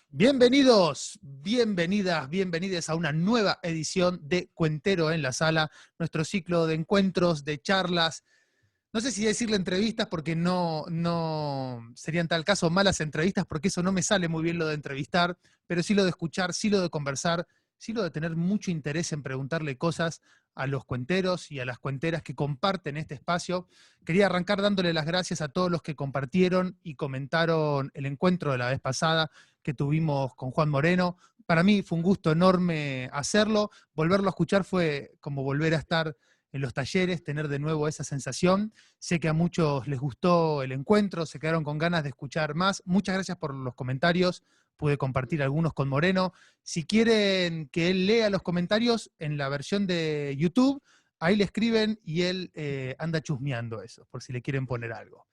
Bienvenidos, bienvenidas, bienvenides a una nueva edición de Cuentero en la Sala, nuestro ciclo de encuentros, de charlas. No sé si decirle entrevistas porque no serían tal caso malas entrevistas, porque eso no me sale muy bien lo de entrevistar, pero sí lo de escuchar, sí lo de conversar, sí lo de tener mucho interés en preguntarle cosas a los cuenteros y a las cuenteras que comparten este espacio. Quería arrancar dándole las gracias a todos los que compartieron y comentaron el encuentro de la vez pasada que tuvimos con Juan Moreno. Para mí fue un gusto enorme hacerlo. Volverlo a escuchar fue como volver a estar en los talleres, tener de nuevo esa sensación. Sé que a muchos les gustó el encuentro, se quedaron con ganas de escuchar más. Muchas gracias por los comentarios, pude compartir algunos con Moreno. Si quieren que él lea los comentarios en la versión de YouTube, ahí le escriben y él anda chusmeando eso, por si le quieren poner algo.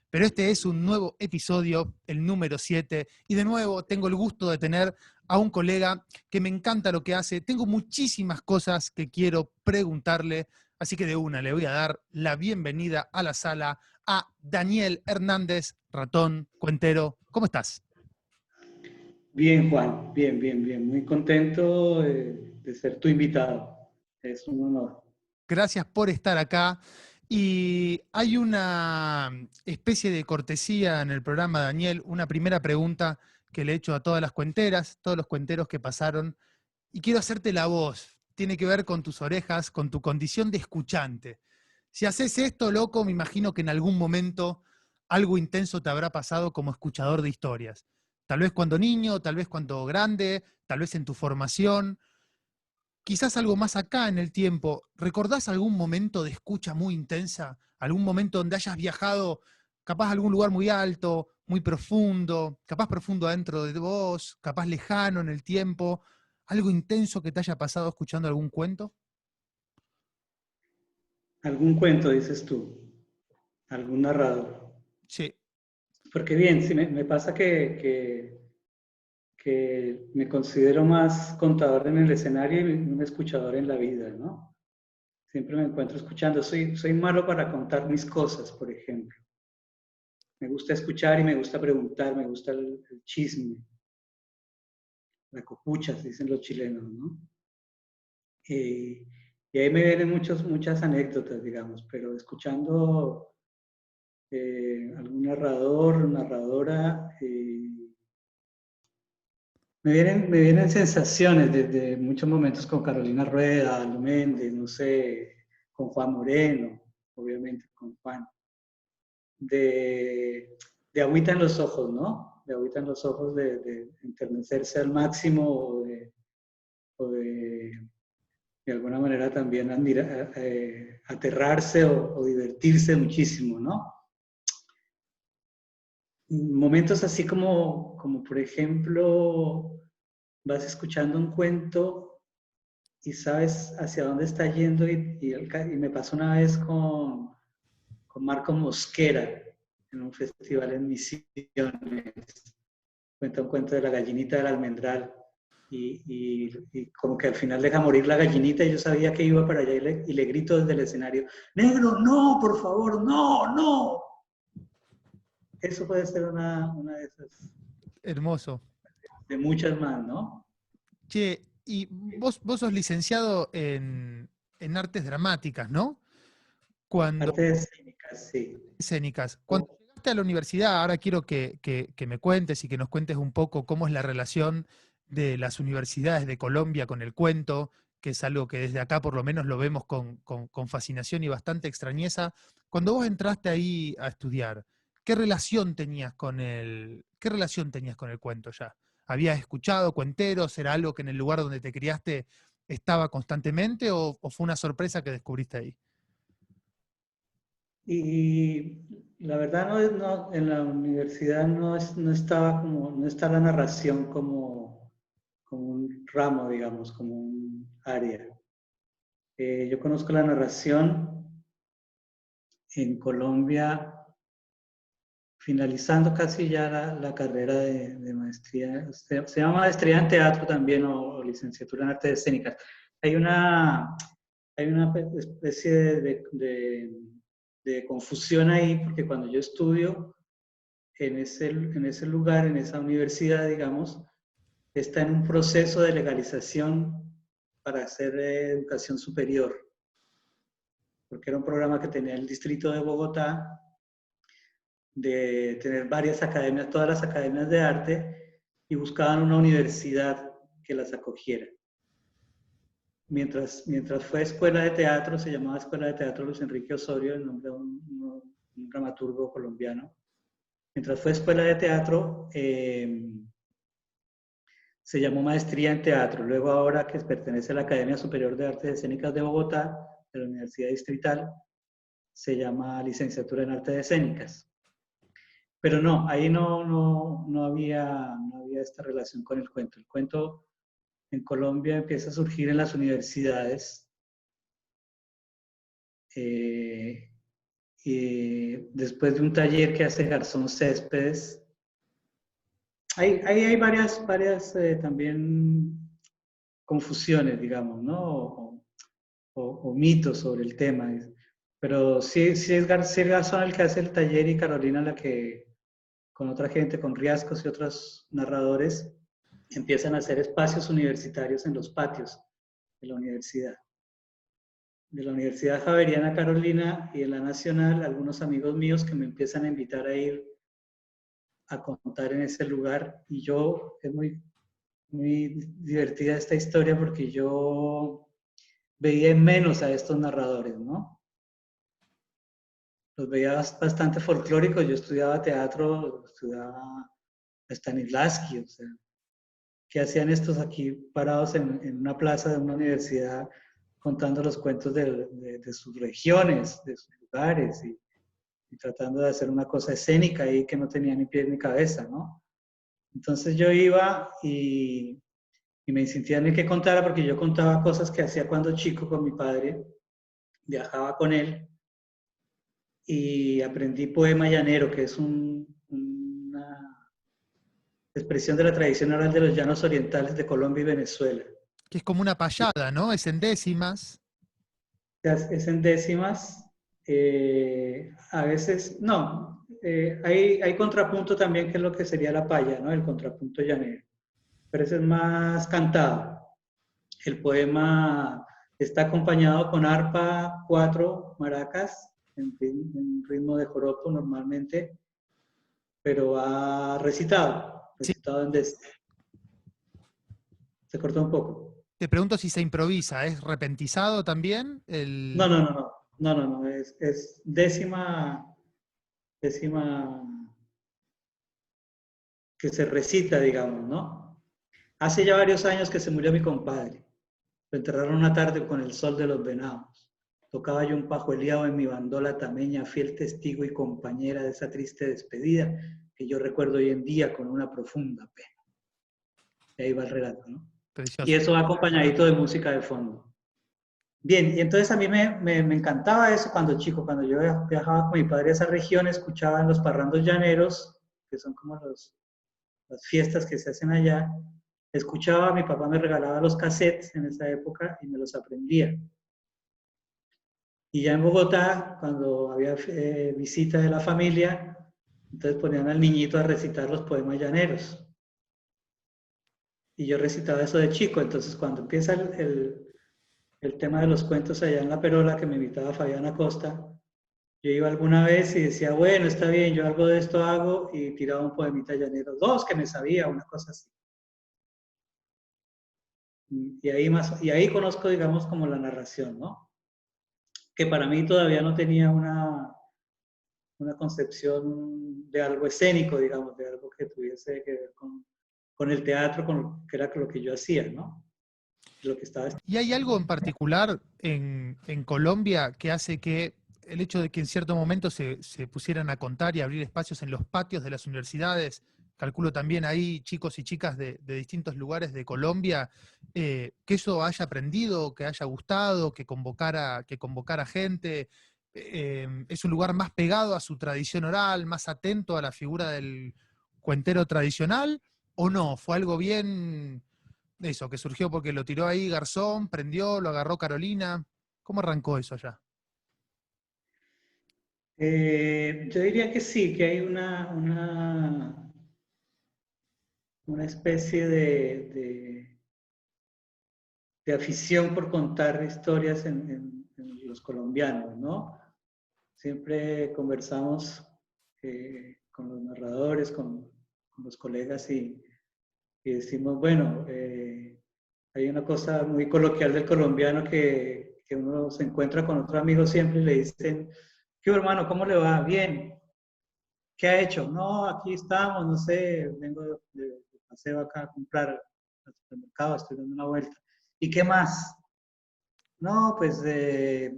Pero este es un nuevo episodio, el número 7, y de nuevo tengo el gusto de tener a un colega que me encanta lo que hace. Tengo muchísimas cosas que quiero preguntarle, así que de una le voy a dar la bienvenida a la sala a Daniel Hernández, ratón, cuentero. ¿Cómo estás? Bien, Juan, bien, bien, bien. Muy contento de ser tu invitado. Es un honor. Gracias por estar acá. Y hay una especie de cortesía en el programa, Daniel, una primera pregunta que le he hecho a todas las cuenteras, todos los cuenteros que pasaron, y quiero hacerte la voz. Tiene que ver con tus orejas, con tu condición de escuchante. Si haces esto, loco, me imagino que en algún momento algo intenso te habrá pasado como escuchador de historias. Tal vez cuando niño, tal vez cuando grande, tal vez en tu formación. Quizás algo más acá en el tiempo. ¿Recordás algún momento de escucha muy intensa? ¿Algún momento donde hayas viajado capaz a algún lugar muy alto, muy profundo, capaz profundo adentro de vos, capaz lejano en el tiempo? ¿Algo intenso que te haya pasado escuchando algún cuento? ¿Algún cuento, dices tú? ¿Algún narrador? Sí. Porque bien, sí, me pasa que me considero más contador en el escenario y un escuchador en la vida, ¿no? Siempre me encuentro escuchando. Soy malo para contar mis cosas, por ejemplo. Me gusta escuchar y me gusta preguntar, me gusta el chisme, la copucha, se dicen los chilenos, ¿no? Eh, y ahí me vienen muchas anécdotas, digamos, pero escuchando algún narrador, narradora, me vienen sensaciones desde muchos momentos con Carolina Rueda, Lu Méndez, no sé, con Juan Moreno, obviamente con Juan, de, de agüita en los ojos, ¿no? De agüita en los ojos de enternecerse al máximo o de alguna manera también aterrarse o divertirse muchísimo, ¿no? Momentos así como por ejemplo, vas escuchando un cuento y sabes hacia dónde está yendo y me pasó una vez con Marco Mosquera en un festival en Misiones. Cuenta un cuento de la gallinita del almendral y como que al final deja morir la gallinita y yo sabía que iba para allá y le grito desde el escenario, negro, no, por favor, no, no. Eso puede ser una de esas, Hermoso. de muchas más, ¿no? Che, y vos sos licenciado en artes dramáticas, ¿no? Cuando Artes escénicas, sí. escénicas. Cuando llegaste a la universidad, ahora quiero que me cuentes y que nos cuentes un poco cómo es la relación de las universidades de Colombia con el cuento, que es algo que desde acá por lo menos lo vemos con fascinación y bastante extrañeza. Cuando vos entraste ahí a estudiar, qué relación tenías con el cuento ya? ¿Habías escuchado cuenteros? ¿Era algo que en el lugar donde te criaste estaba constantemente o fue una sorpresa que descubriste ahí? Y la verdad en la universidad no estaba no está la narración como un ramo, digamos, como un área. Yo conozco la narración en Colombia, finalizando casi ya la carrera de maestría. Se llama maestría en teatro también o licenciatura en artes escénicas. Hay una, hay una especie de confusión ahí, porque cuando yo estudio en ese lugar, en esa universidad, digamos, está en un proceso de legalización para hacer educación superior, porque era un programa que tenía el distrito de Bogotá, de tener varias academias, todas las academias de arte, y buscaban una universidad que las acogiera. Mientras fue escuela de teatro, se llamaba Escuela de Teatro Luis Enrique Osorio, el nombre de un dramaturgo colombiano. Mientras fue escuela de teatro, se llamó Maestría en Teatro. Luego ahora que pertenece a la Academia Superior de Artes Escénicas de Bogotá, de la Universidad Distrital, se llama Licenciatura en Artes Escénicas. Pero no, ahí no había esta relación con el cuento. El cuento en Colombia empieza a surgir en las universidades y después de un taller que hace Garzón Céspedes. Hay varias también confusiones, digamos, ¿no? O mitos sobre el tema. Pero sí es Garzón el que hace el taller y Carolina la que, con otra gente, con Riascos y otros narradores, empiezan a hacer espacios universitarios en los patios de la universidad. De la Universidad Javeriana Carolina y en la Nacional, algunos amigos míos que me empiezan a invitar a ir a contar en ese lugar. Y yo, es muy divertida esta historia porque yo veía en menos a estos narradores, ¿no? Los veía bastante folclóricos. Yo estudiaba teatro, estudiaba Stanislavski, o sea, ¿qué hacían estos aquí parados en una plaza de una universidad contando los cuentos de sus regiones, de sus lugares y tratando de hacer una cosa escénica ahí que no tenía ni pies ni cabeza, ¿no? Entonces yo iba y me insistían en que contara porque yo contaba cosas que hacía cuando chico con mi padre, viajaba con él y aprendí poema llanero, que es una expresión de la tradición oral de los llanos orientales de Colombia y Venezuela. Que es como una payada, ¿no? Es en décimas. Es en décimas, a veces, no, hay contrapunto también, que es lo que sería la paya, ¿no? El contrapunto llanero, pero ese es más cantado. El poema está acompañado con arpa, cuatro, maracas, en ritmo de joropo normalmente, pero va Sí, recitado en décimas. Se cortó un poco. te pregunto si se improvisa, ¿es repentizado también? No, es décima que se recita, digamos, ¿no? Hace ya varios años que se murió mi compadre. Lo enterraron una tarde con el sol de los venados. Tocaba yo un pajueleado en mi bandola tameña, fiel testigo y compañera de esa triste despedida que yo recuerdo hoy en día con una profunda pena. Y ahí va el relato, ¿no? Y Precioso. eso va acompañadito de música de fondo. Bien, y entonces a mí me encantaba eso cuando chico, cuando yo viajaba con mi padre a esa región, escuchaba en los parrandos llaneros, que son como las fiestas que se hacen allá, escuchaba, mi papá me regalaba los cassettes en esa época y me los aprendía. Y ya en Bogotá, cuando había visita de la familia, entonces ponían al niñito a recitar los poemas llaneros. Y yo recitaba eso de chico, entonces cuando empieza el tema de los cuentos allá en La Perola, que me invitaba Fabián Acosta, yo iba alguna vez y decía, bueno, está bien, yo algo de esto hago, y tiraba un poemita llanero, dos que me sabía, una cosa así. Y ahí conozco, digamos, como la narración, ¿no? Que para mí todavía no tenía una concepción de algo escénico, digamos, de algo que tuviese que ver con el teatro, que era lo que yo hacía, ¿no? Lo que estaba. ¿Y hay algo en particular en Colombia que hace que el hecho de que en cierto momento se pusieran a contar y abrir espacios en los patios de las universidades, calculo también ahí chicos y chicas de distintos lugares de Colombia, que eso haya aprendido, que haya gustado, que convocara gente? ¿Es un lugar más pegado a su tradición oral, más atento a la figura del cuentero tradicional, o no? ¿Fue algo bien eso, que surgió porque lo tiró ahí Garzón, prendió, lo agarró Carolina? ¿Cómo arrancó eso allá? Yo diría que sí, que hay una especie de afición por contar historias en los colombianos, ¿no? Siempre conversamos con los narradores, con los colegas y decimos, bueno, hay una cosa muy coloquial del colombiano que uno se encuentra con otro amigo siempre y le dicen, ¿qué hermano? ¿Cómo le va? Bien. ¿Qué ha hecho? No, aquí estamos, no sé, vengo de paseo acá a comprar al supermercado, estoy dando una vuelta. ¿Y qué más? No, pues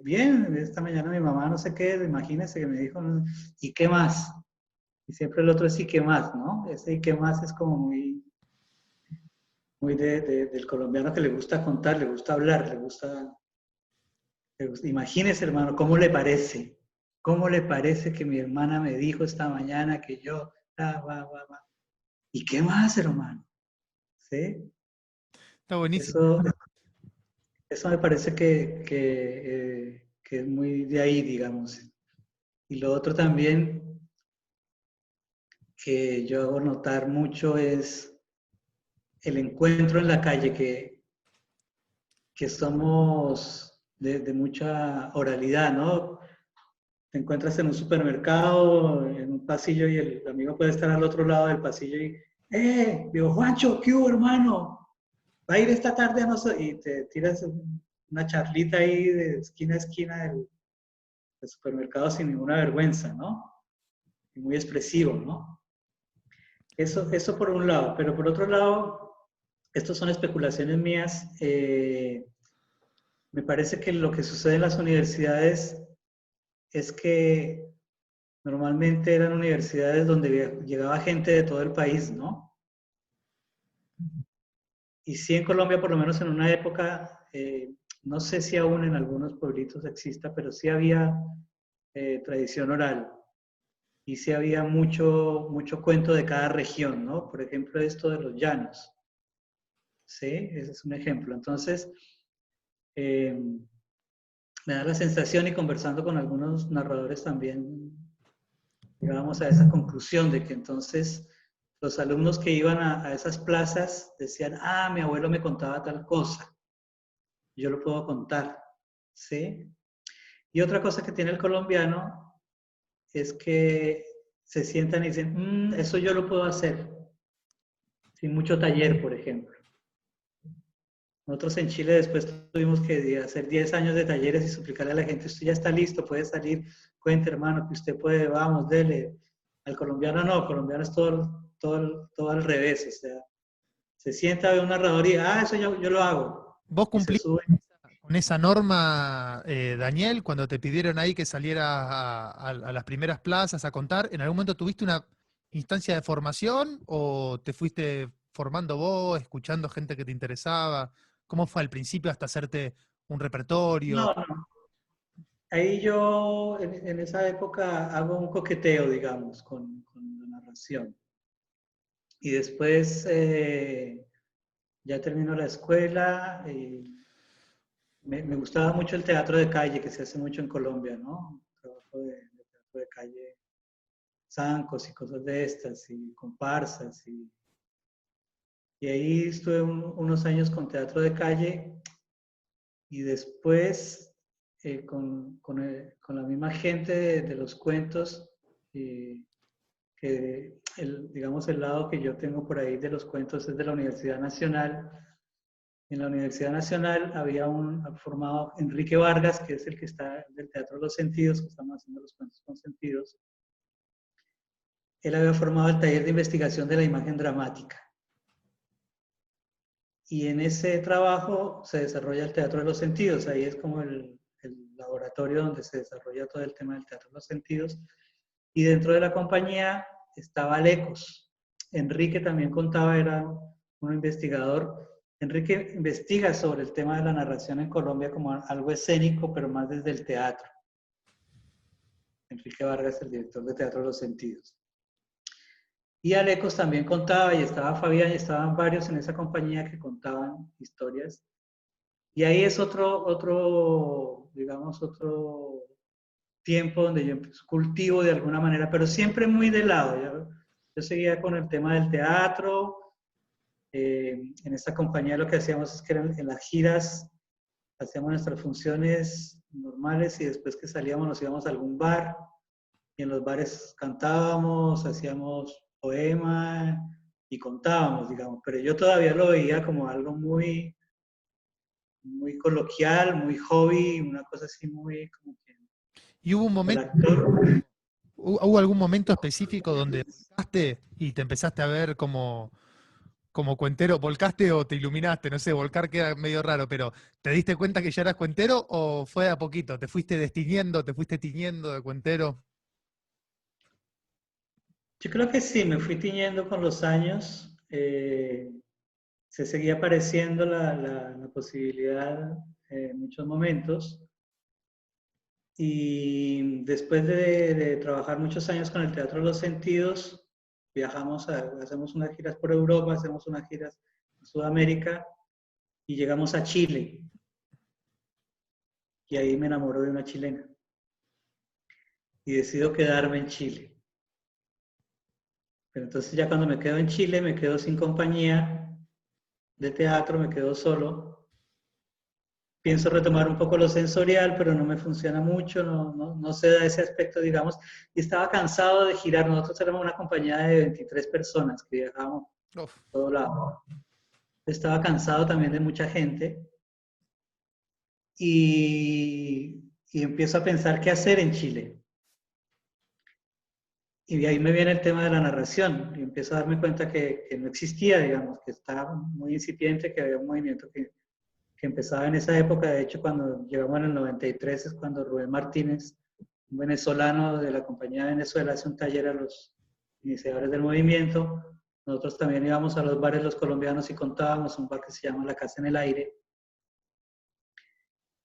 bien, esta mañana mi mamá no sé qué, imagínese que me dijo, no, ¿y qué más? Y siempre el otro es ¿y qué más? ¿No? Ese ¿y qué más? Es como muy del colombiano que le gusta contar, le gusta hablar, imagínese hermano, ¿cómo le parece? ¿Cómo le parece que mi hermana me dijo esta mañana que yo, va? ¿Y qué más, hermano? ¿Sí? Está buenísimo. Eso me parece que es muy de ahí, digamos. Y lo otro también que yo hago notar mucho es el encuentro en la calle, que somos de mucha oralidad, ¿no? Te encuentras en un supermercado, en un pasillo, y el amigo puede estar al otro lado del pasillo y, digo, Juancho, ¿qué hubo, hermano? Va a ir esta tarde a no sé, y te tiras una charlita ahí de esquina a esquina del supermercado sin ninguna vergüenza, ¿no? Y muy expresivo, ¿no? Eso por un lado, pero por otro lado, estas son especulaciones mías. Me parece que lo que sucede en las universidades es que normalmente eran universidades donde llegaba gente de todo el país, ¿no? Y sí en Colombia, por lo menos en una época, no sé si aún en algunos pueblitos exista, pero sí había tradición oral. Y sí había mucho cuento de cada región, ¿no? Por ejemplo, esto de los llanos. ¿Sí? Ese es un ejemplo. Entonces, eh, me da la sensación y conversando con algunos narradores también llegábamos a esa conclusión de que entonces los alumnos que iban a esas plazas decían, ah, mi abuelo me contaba tal cosa, yo lo puedo contar, ¿sí? Y otra cosa que tiene el colombiano es que se sientan y dicen, eso yo lo puedo hacer, sin mucho taller, por ejemplo. Nosotros en Chile después tuvimos que hacer 10 años de talleres y suplicarle a la gente, usted ya está listo, puede salir, cuente hermano, que usted puede, vamos, dele. Al colombiano no, el colombiano es todo al revés, o sea, se sienta, ve un narrador y, eso yo lo hago. ¿Vos Y se cumplís sube. con esa norma, Daniel, cuando te pidieron ahí que salieras a las primeras plazas a contar? ¿En algún momento tuviste una instancia de formación o te fuiste formando vos, escuchando gente que te interesaba? ¿Cómo fue al principio hasta hacerte un repertorio? No, no. Ahí yo en esa época hago un coqueteo, digamos, con la narración. Y después ya termino la escuela y me gustaba mucho el teatro de calle, que se hace mucho en Colombia, ¿no? Trabajo de teatro de calle, zancos y cosas de estas, y comparsas. Y ahí estuve unos años con teatro de calle y después con la misma gente de los cuentos, que digamos el lado que yo tengo por ahí de los cuentos es de la Universidad Nacional. En la Universidad Nacional había formado Enrique Vargas, que es el que está del Teatro de los Sentidos, que estamos haciendo los cuentos con sentidos. Él había formado el taller de investigación de la imagen dramática. Y en ese trabajo se desarrolla el Teatro de los Sentidos. Ahí es como el laboratorio donde se desarrolla todo el tema del Teatro de los Sentidos. Y dentro de la compañía estaba Lecos. Enrique también contaba, era un investigador. Enrique investiga sobre el tema de la narración en Colombia como algo escénico, pero más desde el teatro. Enrique Vargas, el director de Teatro de los Sentidos. Y Alecos también contaba, y estaba Fabián, y estaban varios en esa compañía que contaban historias. Y ahí es digamos, otro tiempo donde yo cultivo de alguna manera, pero siempre muy de lado. Yo seguía con el tema del teatro, En esta compañía lo que hacíamos es que en las giras hacíamos nuestras funciones normales y después que salíamos nos íbamos a algún bar y en los bares cantábamos, hacíamos poema y contábamos, digamos, pero yo todavía lo veía como algo muy, muy coloquial, muy hobby, una cosa así muy como que ¿Y hubo un el momento, actor. hubo algún momento específico donde volcaste y te empezaste a ver como cuentero? ¿Volcaste o te iluminaste? No sé, volcar queda medio raro, pero ¿te diste cuenta que ya eras cuentero o fue de a poquito? ¿Te fuiste destiñendo, te fuiste tiñendo de cuentero? Yo creo que sí, me fui tiñendo con los años. Se seguía apareciendo la posibilidad en muchos momentos. Y después de trabajar muchos años con el Teatro de los Sentidos, hacemos unas giras por Europa, hacemos unas giras en Sudamérica y llegamos a Chile. Y ahí me enamoró de una chilena. Y decido quedarme en Chile. Pero entonces ya cuando me quedo en Chile, me quedo sin compañía de teatro, me quedo solo. Pienso retomar un poco lo sensorial, pero no me funciona mucho, no se da ese aspecto, digamos. Y estaba cansado de girar. Nosotros éramos una compañía de 23 personas que viajábamos Uf. por todo lado. Estaba cansado también de mucha gente y empiezo a pensar qué hacer en Chile. Y de ahí me viene el tema de la narración. Y empiezo a darme cuenta que no existía, digamos, que estaba muy incipiente, que había un movimiento que empezaba en esa época. De hecho, cuando llegamos en el 93 es cuando Rubén Martínez, un venezolano de la compañía de Venezuela, hace un taller a los iniciadores del movimiento. Nosotros también íbamos a los bares los colombianos y contábamos, un bar que se llama La Casa en el Aire,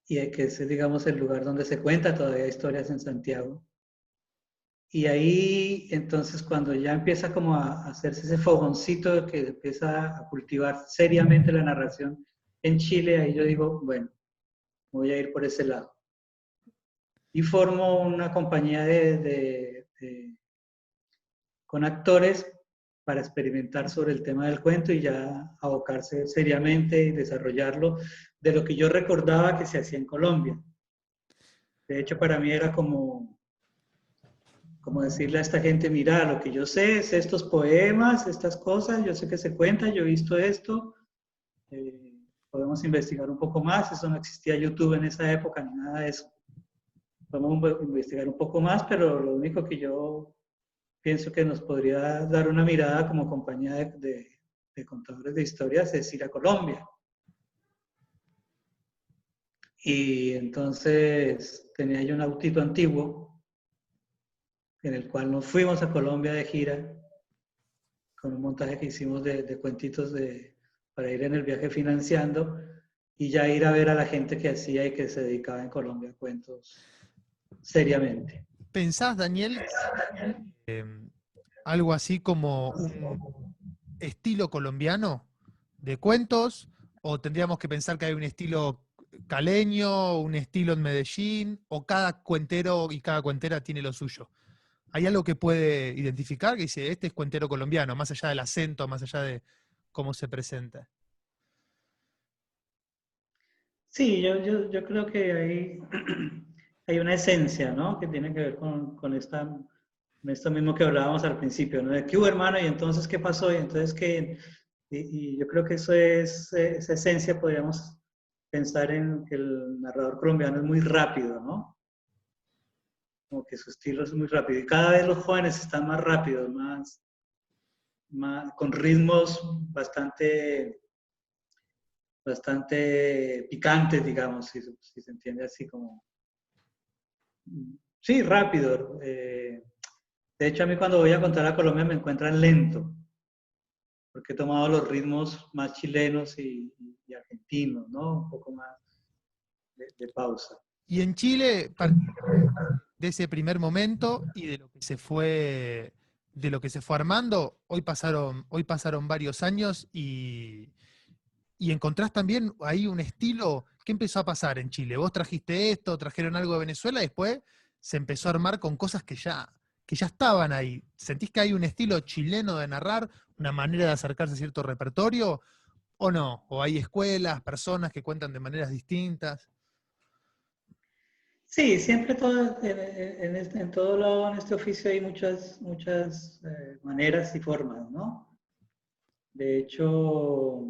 y que es, digamos, el lugar donde se cuenta todavía historias en Santiago. Y ahí, entonces, cuando ya empieza como a hacerse ese fogoncito que empieza a cultivar seriamente la narración en Chile, ahí yo digo, bueno, voy a ir por ese lado. Y formo una compañía con actores para experimentar sobre el tema del cuento y ya abocarse seriamente y desarrollarlo de lo que yo recordaba que se hacía en Colombia. De hecho, para mí era como decirle a esta gente, mira, lo que yo sé es estos poemas, estas cosas, yo sé que se cuenta, yo he visto esto, podemos investigar un poco más, eso no existía YouTube en esa época ni nada de eso. Podemos investigar un poco más, pero lo único que yo pienso que nos podría dar una mirada como compañía de contadores de historias es ir a Colombia. Y entonces tenía yo un autito antiguo en el cual nos fuimos a Colombia de gira con un montaje que hicimos de cuentitos para ir en el viaje financiando y ya ir a ver a la gente que hacía y que se dedicaba en Colombia a cuentos seriamente. ¿Pensás, Daniel, eh, algo así como un estilo colombiano de cuentos? ¿O tendríamos que pensar que hay un estilo caleño, un estilo en Medellín, o cada cuentero y cada cuentera tiene lo suyo? ¿Hay algo que puede identificar que dice, este es cuentero colombiano, más allá del acento, más allá de cómo se presenta? Sí, yo creo que hay una esencia, ¿no? Que tiene que ver con esto mismo que hablábamos al principio, ¿no? De qué hubo, hermano, y entonces qué pasó, y entonces qué. Y yo creo que eso es, esa esencia, podríamos pensar en que el narrador colombiano es muy rápido, ¿no? Como que su estilo es muy rápido. Y cada vez los jóvenes están más rápidos, con ritmos bastante picantes, digamos, si se entiende así como. Sí, rápido. De hecho, a mí cuando voy a contar a Colombia me encuentran lento, porque he tomado los ritmos más chilenos y argentinos, ¿no? Un poco más de pausa. Y en Chile, de ese primer momento y de lo que se fue armando, hoy pasaron varios años y encontrás también ahí un estilo. ¿Qué empezó a pasar en Chile? Vos trajiste esto, trajeron algo de Venezuela, y después se empezó a armar con cosas que ya que ya estaban ahí. ¿Sentís que hay un estilo chileno de narrar, una manera de acercarse a cierto repertorio, o no? ¿O hay escuelas, personas que cuentan de maneras distintas? Sí, siempre todo, en todo lado, en este oficio hay muchas maneras y formas, ¿no? De hecho,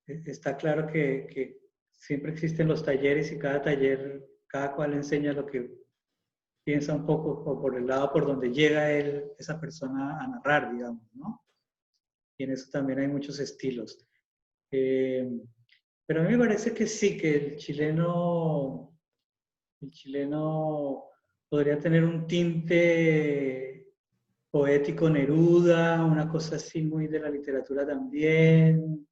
está claro que siempre existen los talleres y cada taller, cada cual enseña lo que piensa un poco o por el lado por donde llega él, esa persona a narrar, digamos, ¿no? Y en eso también hay muchos estilos. Eh, pero a mí me parece que sí, que el chileno podría tener un tinte poético Neruda, una cosa así muy de la literatura también,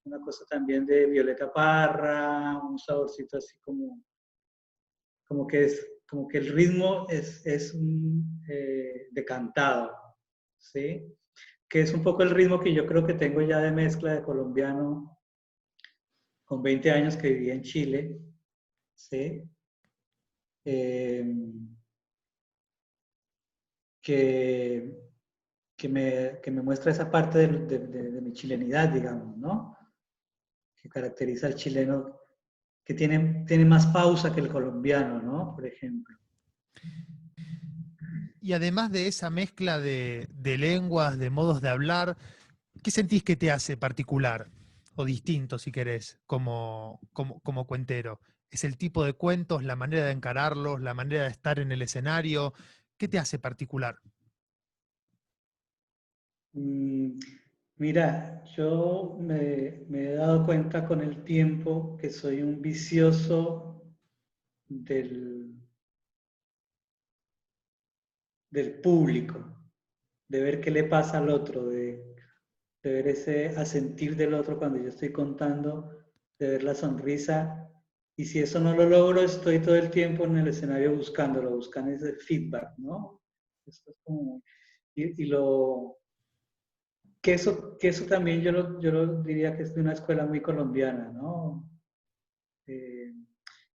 una cosa también de Violeta Parra, un saborcito así como que el ritmo es decantado, ¿sí? Que es un poco el ritmo que yo creo que tengo ya de mezcla de colombiano con 20 años que viví en Chile, ¿sí? Eh, que, que me muestra esa parte de mi chilenidad, digamos, ¿no? Que caracteriza al chileno, que tiene más pausa que el colombiano, ¿no? Por ejemplo. Y además de esa mezcla de lenguas, de modos de hablar, ¿qué sentís que te hace particular o distinto, si querés, como cuentero? ¿Es el tipo de cuentos, la manera de encararlos, la manera de estar en el escenario? ¿Qué te hace particular? Mm, Mira, yo me he dado cuenta con el tiempo que soy un vicioso del, del público, de ver qué le pasa al otro, de ver ese asentir del otro cuando yo estoy contando, de ver la sonrisa. Y si eso no lo logro, estoy todo el tiempo en el escenario buscándolo, buscando ese feedback, ¿no? Esto es como, y que eso también yo lo diría que es de una escuela muy colombiana, ¿no? Eh,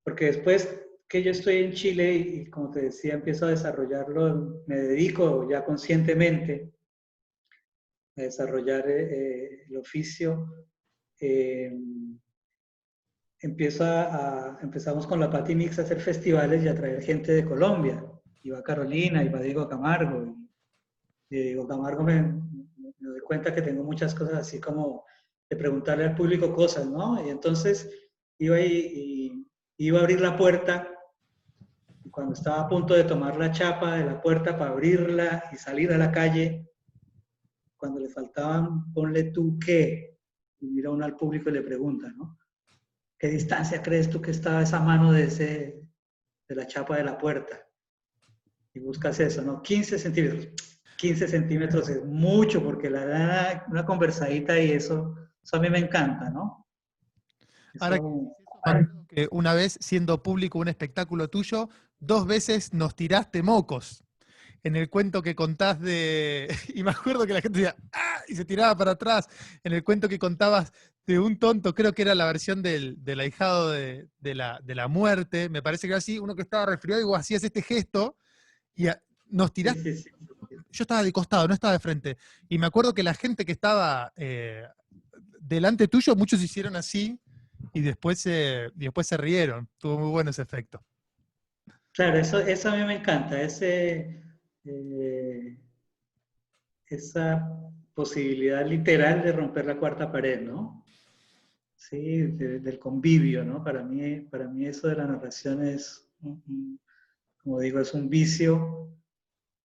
Porque después que yo estoy en Chile y como te decía, empiezo a desarrollarlo, me dedico ya conscientemente a desarrollar el oficio. eh, empezamos con la Pati Mix a hacer festivales y a traer gente de Colombia. Iba Carolina, iba Diego Camargo. Y Diego Camargo me doy cuenta que tengo muchas cosas así como de preguntarle al público cosas, ¿no? Y entonces iba y iba a abrir la puerta y cuando estaba a punto de tomar la chapa de la puerta para abrirla y salir a la calle, cuando le faltaban, ponle tú qué, y mira uno al público y le pregunta, ¿no? ¿Qué distancia crees tú que estaba esa mano de la chapa de la puerta? Y buscas eso, ¿no? 15 centímetros. 15 centímetros es mucho porque la da una conversadita y eso a mí me encanta, ¿no? Ahora que Eso, decís eso, me acuerdo que una vez, siendo público un espectáculo tuyo, 2 veces nos tiraste mocos en el cuento que contás de. Y me acuerdo que la gente decía, ¡ah! Y se tiraba para atrás. En el cuento que contabas de un tonto, creo que era la versión del ahijado de la muerte, me parece que era así, uno que estaba resfriado y vos hacías este gesto y nos sí, tiraste. sí, sí. Yo estaba de costado, no estaba de frente. Y me acuerdo que la gente que estaba delante tuyo, muchos hicieron así y después se rieron. Tuvo muy bueno ese efecto. Claro, eso a mí me encanta, eh, esa posibilidad literal de romper la cuarta pared, ¿no? Sí, del convivio, ¿no? Para mí eso de la narración es, como digo, es un vicio.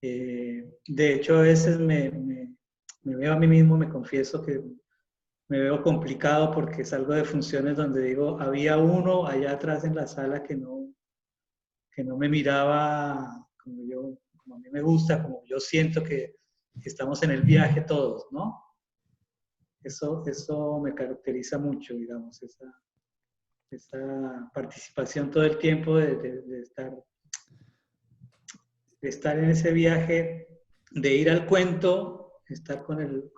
De hecho, a veces me veo a mí mismo, me confieso que me veo complicado porque salgo de funciones donde digo, había uno allá atrás en la sala que no me miraba como a mí me gusta, como yo siento que estamos en el viaje todos, ¿no? Eso me caracteriza mucho, digamos, esa participación todo el tiempo de estar en ese viaje, de ir al cuento, estar con el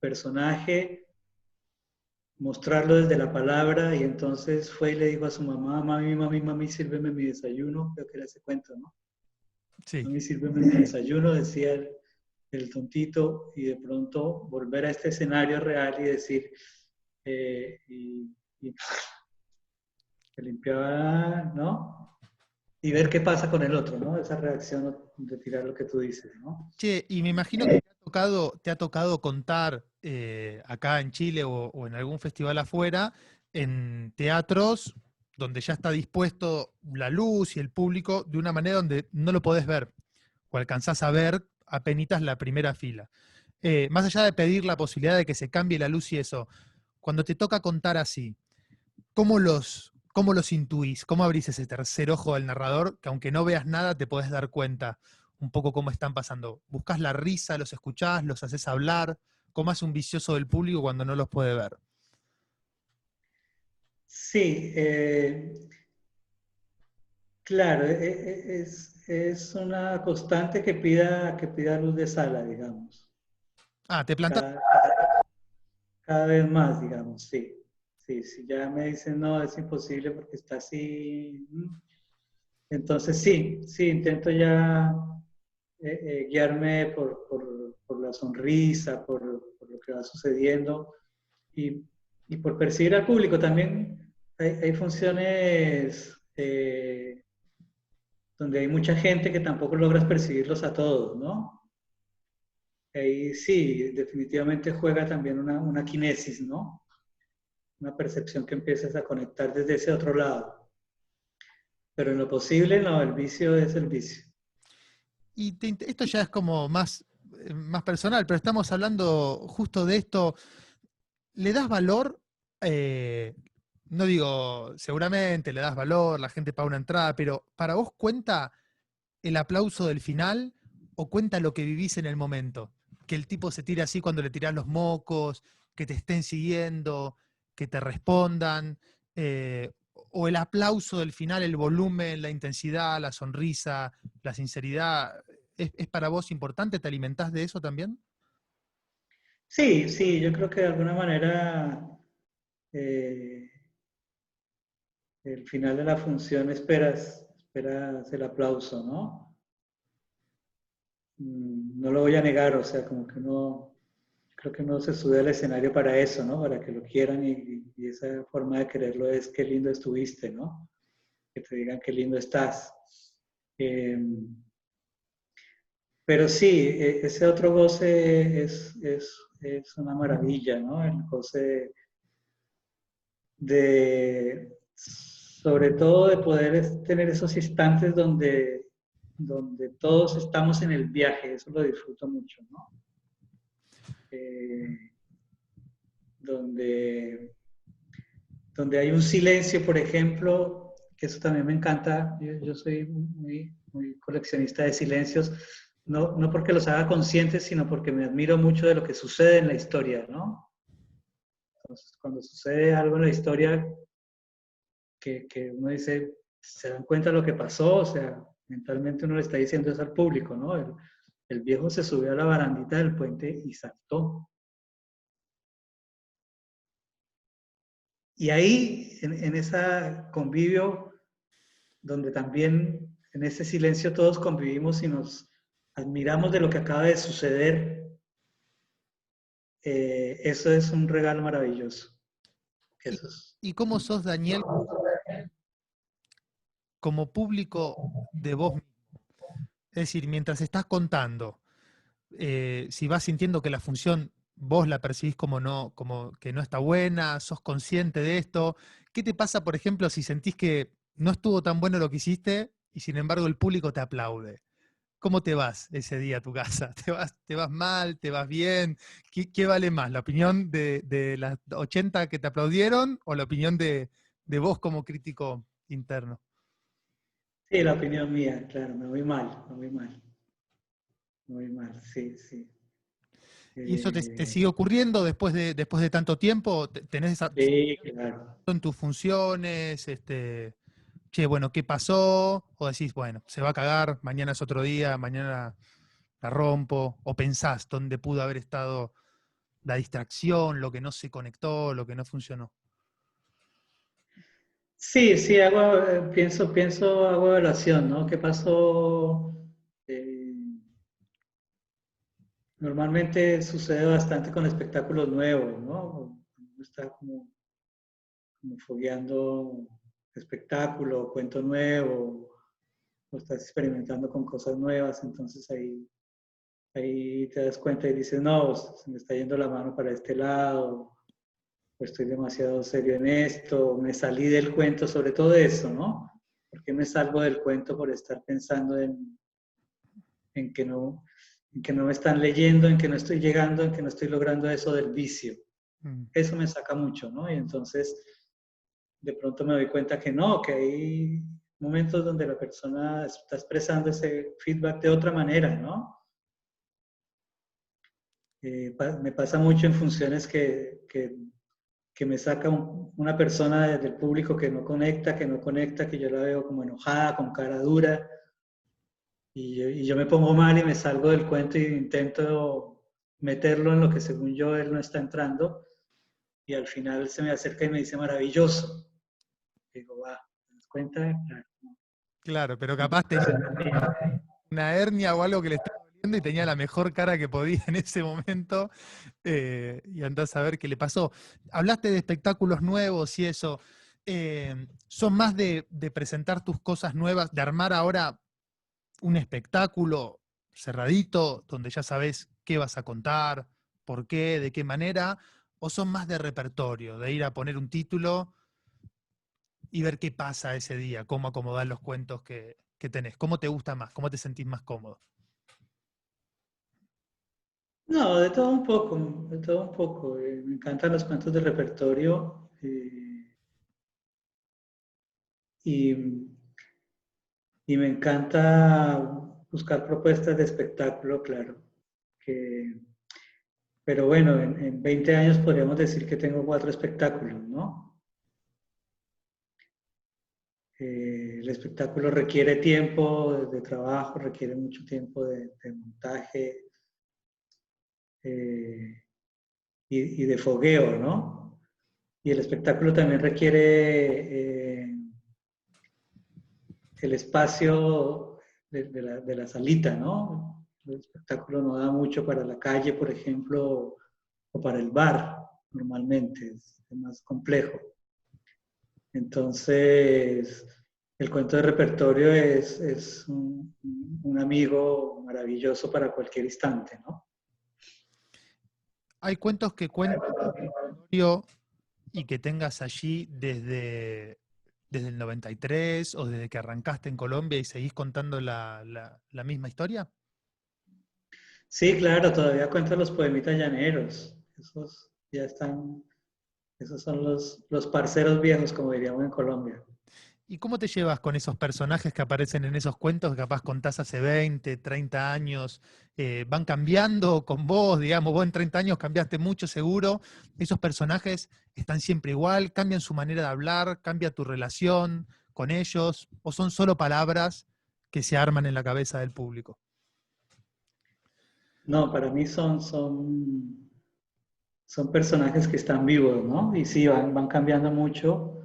personaje, mostrarlo desde la palabra, y entonces fue y le dijo a su mamá, mami, mami, mami, sírveme mi desayuno, creo que era ese cuento, ¿no? Sí. No me sirve mi desayuno, decía el tontito, y de pronto volver a este escenario real y decir, y se limpiaba, ¿no? Y ver qué pasa con el otro, ¿no? Esa reacción de tirar lo que tú dices, ¿no? Che, y me imagino que te ha tocado contar acá en Chile o en algún festival afuera, en teatros donde ya está dispuesto la luz y el público de una manera donde no lo podés ver o alcanzás a ver apenitas la primera fila. Más allá de pedir la posibilidad de que se cambie la luz y eso, cuando te toca contar así, ¿cómo los intuís? ¿Cómo abrís ese tercer ojo del narrador que aunque no veas nada te podés dar cuenta un poco cómo están pasando? ¿Buscás la risa, los escuchás, los haces hablar? ¿Cómo hace un vicioso del público cuando no los puede ver? Sí, claro, es una constante que pida luz de sala, digamos. Ah, te plantás. Cada, cada vez más, digamos, sí. Sí, si ya me dicen, no, es imposible porque está así. Entonces, sí, sí, intento ya guiarme por la sonrisa, por lo que va sucediendo y, y por percibir al público. También hay funciones donde hay mucha gente que tampoco logras percibirlos a todos, ¿no? Ahí sí, definitivamente juega también una kinesis, ¿no? Una percepción que empiezas a conectar desde ese otro lado. Pero en lo posible, no, el vicio es el vicio. Y esto ya es como más personal, pero estamos hablando justo de esto. ¿Le das valor? Eh, no digo, seguramente le das valor, la gente paga una entrada, pero ¿para vos cuenta el aplauso del final o cuenta lo que vivís en el momento? Que el tipo se tire así cuando le tirás los mocos, que te estén siguiendo, que te respondan, o el aplauso del final, el volumen, la intensidad, la sonrisa, la sinceridad, ¿es para vos importante? ¿Te alimentás de eso también? Sí, sí, yo creo que de alguna manera eh, el final de la función esperas el aplauso, ¿no? No lo voy a negar, o sea, como que no, creo que no se sube al escenario para eso, ¿no? Para que lo quieran y esa forma de quererlo es qué lindo estuviste, ¿no? Que te digan qué lindo estás. Eh, pero sí, ese otro goce es una maravilla, ¿no? El goce sobre todo de poder tener esos instantes donde todos estamos en el viaje, eso lo disfruto mucho, ¿no? Eh, donde, donde hay un silencio, por ejemplo, que eso también me encanta, yo soy muy coleccionista de silencios, no porque los haga conscientes, sino porque me admiro mucho de lo que sucede en la historia, ¿no? Entonces, cuando sucede algo en la historia que uno dice, se dan cuenta de lo que pasó, o sea, mentalmente uno le está diciendo eso al público, ¿no? El viejo se subió a la barandita del puente y saltó. Y ahí, en ese convivio, donde también en ese silencio todos convivimos y nos admiramos de lo que acaba de suceder, eso es un regalo maravilloso. ¿Y, Eso es. y cómo sos, Daniel, como público de vos mismo? Es decir, mientras estás contando, si vas sintiendo que la función vos la percibís como que no está buena, sos consciente de esto, ¿qué te pasa, por ejemplo, si sentís que no estuvo tan bueno lo que hiciste y sin embargo el público te aplaude? ¿Cómo te vas ese día a tu casa? ¿Te vas mal? ¿Te vas bien? ¿Qué vale más? ¿La opinión de las 80 que te aplaudieron o la opinión de vos como crítico interno? Sí, la opinión mía, claro, muy mal, sí, sí. ¿Y eso te Eh, sigue ocurriendo después de tanto tiempo? ¿Tenés esa sí, claro. en tus funciones? Che, bueno, ¿qué pasó? O decís, bueno, se va a cagar, mañana es otro día, mañana la rompo. O pensás dónde pudo haber estado la distracción, lo que no se conectó, lo que no funcionó. Sí, sí, hago evaluación, ¿no? ¿Qué pasó? Normalmente sucede bastante con espectáculos nuevos, ¿no? Uno está como fogueando espectáculo, cuento nuevo, o estás experimentando con cosas nuevas, entonces ahí te das cuenta y dices, no, se me está yendo la mano para este lado, o estoy demasiado serio en esto, me salí del cuento, sobre todo eso, ¿no? ¿Por qué me salgo del cuento por estar pensando en que no, en que no me están leyendo, en que no estoy llegando, en que no estoy logrando eso del vicio? Mm. Eso me saca mucho, ¿no? Y entonces de pronto me doy cuenta que no, que hay momentos donde la persona está expresando ese feedback de otra manera, ¿no? Me pasa mucho en funciones que me saca una persona del público que no conecta, que yo la veo como enojada, con cara dura, y yo me pongo mal y me salgo del cuento e intento meterlo en lo que según yo él no está entrando, y al final se me acerca y me dice maravilloso. Y digo, va, ¿te das cuenta? Claro, Claro, pero capaz tenía una hernia o algo que le estaba doliendo y tenía la mejor cara que podía en ese momento, y andás a ver qué le pasó. Hablaste de espectáculos nuevos y eso. ¿Son más de presentar tus cosas nuevas, de armar ahora un espectáculo cerradito, donde ya sabes qué vas a contar, por qué, de qué manera? ¿O son más de repertorio, de ir a poner un título y ver qué pasa ese día, cómo acomodar los cuentos que tenés? ¿Cómo te gusta más? ¿Cómo te sentís más cómodo? no, de todo un poco, de todo un poco. Me encantan los cuentos de repertorio, y, y me encanta buscar propuestas de espectáculo, claro. Que, pero bueno, en 20 años podríamos decir que tengo 4 espectáculos, ¿no? El espectáculo requiere tiempo de trabajo, requiere mucho tiempo de montaje, eh, y de fogueo, ¿no? Y el espectáculo también requiere el espacio de la salita, ¿no? El espectáculo no da mucho para la calle, por ejemplo, o para el bar, normalmente, es más complejo. Entonces, el cuento de repertorio es un amigo maravilloso para cualquier instante, ¿no? Hay cuentos que cuentas y que tengas allí desde el 93 o desde que arrancaste en Colombia y seguís contando la misma historia. Sí, claro, todavía cuento los poemitas llaneros. Esos ya están, esos son los parceros viejos, como diríamos en Colombia. ¿Y cómo te llevas con esos personajes que aparecen en esos cuentos que capaz contás hace 20, 30 años? ¿Van cambiando con vos? Digamos, vos en 30 años cambiaste mucho seguro. ¿Esos personajes están siempre igual? ¿Cambian su manera de hablar? ¿Cambia tu relación con ellos? ¿O son solo palabras que se arman en la cabeza del público? No, para mí son personajes que están vivos, ¿no? Y sí, van cambiando mucho,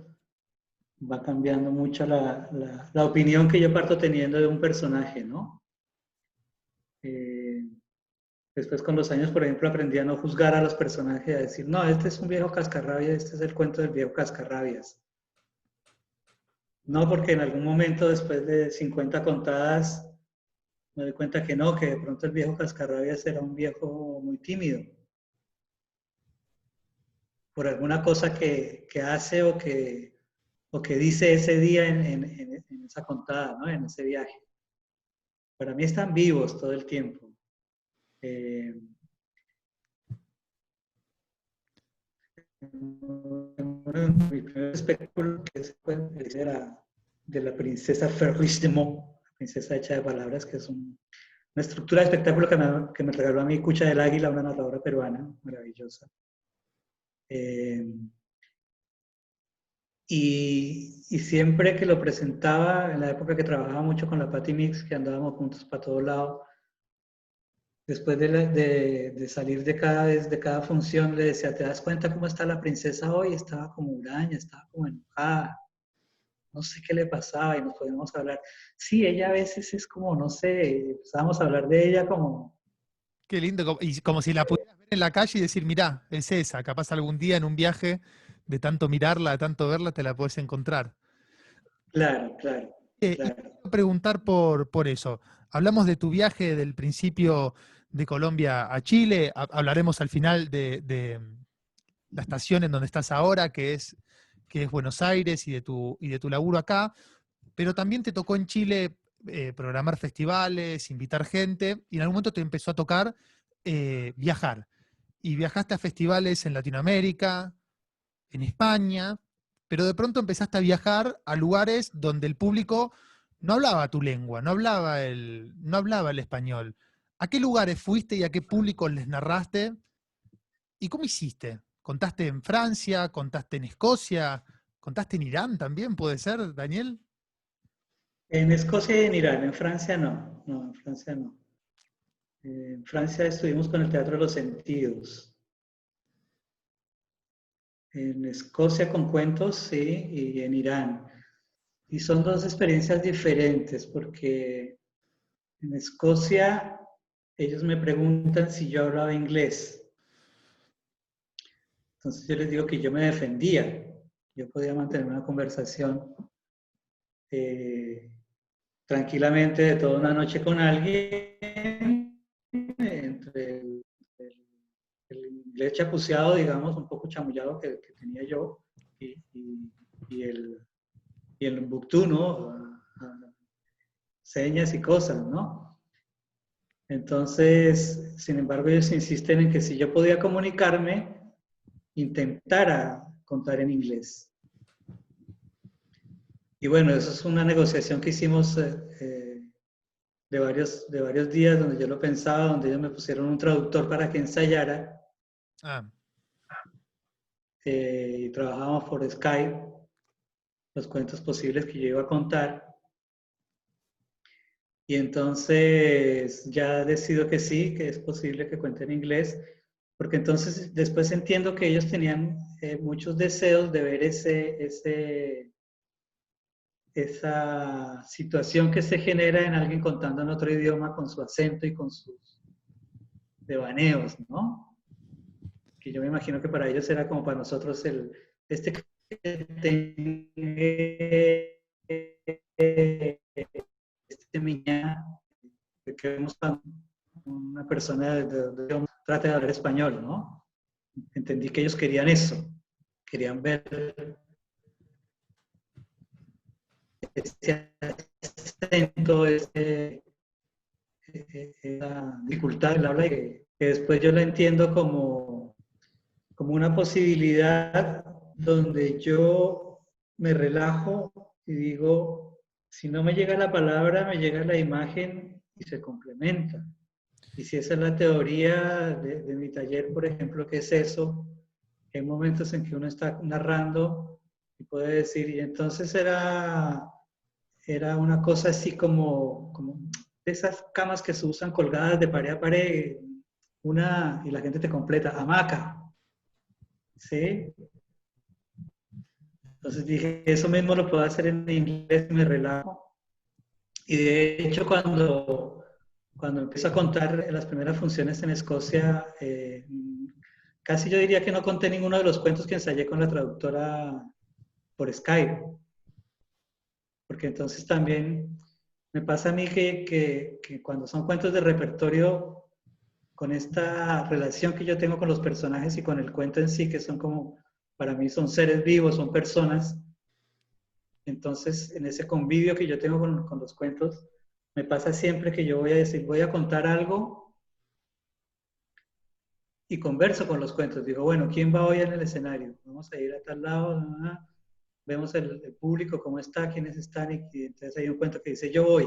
va cambiando mucho la opinión que yo parto teniendo de un personaje, ¿no? Eh, Después con los años, por ejemplo, aprendí a no juzgar a los personajes, a decir, no, este es un viejo cascarrabias, este es el cuento del viejo cascarrabias. No, porque en algún momento, después de 50 contadas, me doy cuenta que no, que de pronto el viejo cascarrabias era un viejo muy tímido, por alguna cosa que hace o que dice ese día en esa contada, ¿no? En ese viaje. Para mí están vivos todo el tiempo. Eh, Uno de mis primeros espectáculos, que era de la princesa Ferris de Mont, la princesa hecha de palabras, que es una estructura de espectáculo que me regaló a mí Cucha del Águila, una narradora peruana maravillosa. Eh, y siempre que lo presentaba, en la época que trabajaba mucho con la Patti Mix, que andábamos juntos para todos lados, después de salir de cada función, le decía, ¿te das cuenta cómo está la princesa hoy? Estaba como huraña, estaba como enojada, no sé qué le pasaba y nos podíamos hablar. Sí, ella a veces es como, no sé, empezábamos a hablar de ella como, Qué lindo, y como si la pudieras ver en la calle y decir, mirá, es esa, capaz algún día en un viaje, de tanto mirarla, de tanto verla, te la puedes encontrar. Claro, claro, Y te claro. quiero preguntar por eso. Hablamos de tu viaje del principio de Colombia a Chile, hablaremos al final de la estación en donde estás ahora, que es Buenos Aires y de tu laburo acá, pero también te tocó en Chile programar festivales, invitar gente, y en algún momento te empezó a tocar viajar. Y viajaste a festivales en Latinoamérica, en España, pero de pronto empezaste a viajar a lugares donde el público no hablaba tu lengua, no hablaba el español. ¿A qué lugares fuiste y a qué públicos les narraste? ¿Y cómo hiciste? ¿Contaste en Francia? ¿Contaste en Escocia? ¿Contaste en Irán también, puede ser, Daniel? En Escocia y en Irán, en Francia no, no, en Francia no. En Francia estuvimos con el Teatro de los Sentidos. En Escocia con cuentos, sí, y en Irán. Y son dos experiencias diferentes porque en Escocia ellos me preguntan si yo hablaba inglés. Entonces yo les digo que yo me defendía. Yo podía mantener una conversación eh, tranquilamente de toda una noche con alguien, entre el inglés chapuceado, digamos, un poco chamullado que tenía yo, y, y, y el, y el Ubuntu, ¿no? Señas y cosas, ¿no? Entonces, sin embargo, ellos insisten en que si yo podía comunicarme, intentara contar en inglés. Y bueno, eso es una negociación que hicimos de varios días, donde yo lo pensaba, donde ellos me pusieron un traductor para que ensayara, Ah, y trabajábamos por Skype los cuentos posibles que yo iba a contar. Y entonces ya decido que sí, que es posible que cuente en inglés, porque entonces después entiendo que ellos tenían muchos deseos de ver esa situación que se genera en alguien contando en otro idioma con su acento y con sus devaneos, ¿no? Que yo me imagino que para ellos era como para nosotros este este miña que vemos cuando una persona trata de hablar español, ¿no? Entendí que ellos querían eso, querían ver ese acento, esa dificultad del habla, y que después yo la entiendo como una posibilidad donde yo me relajo y digo, si no me llega la palabra, me llega la imagen y se complementa. Y si esa es la teoría de mi taller, por ejemplo, ¿qué es eso? Hay momentos en que uno está narrando y puede decir, y entonces era una cosa así como esas camas que se usan colgadas de pared a pared, y la gente te completa, hamaca, ¿sí? Entonces dije, eso mismo lo puedo hacer en inglés, me relajo. Y de hecho, cuando empiezo a contar las primeras funciones en Escocia, casi yo diría que no conté ninguno de los cuentos que ensayé con la traductora por Skype, porque entonces también me pasa a mí que cuando son cuentos de repertorio, con esta relación que yo tengo con los personajes y con el cuento en sí, que son como, para mí son seres vivos, son personas. Entonces, en ese convivio que yo tengo con los cuentos, me pasa siempre que yo voy a decir, voy a contar algo y converso con los cuentos. Digo, bueno, ¿quién va hoy en el escenario? Vamos a ir a tal lado, vemos el público, cómo está, quiénes están, y entonces hay un cuento que dice, yo voy.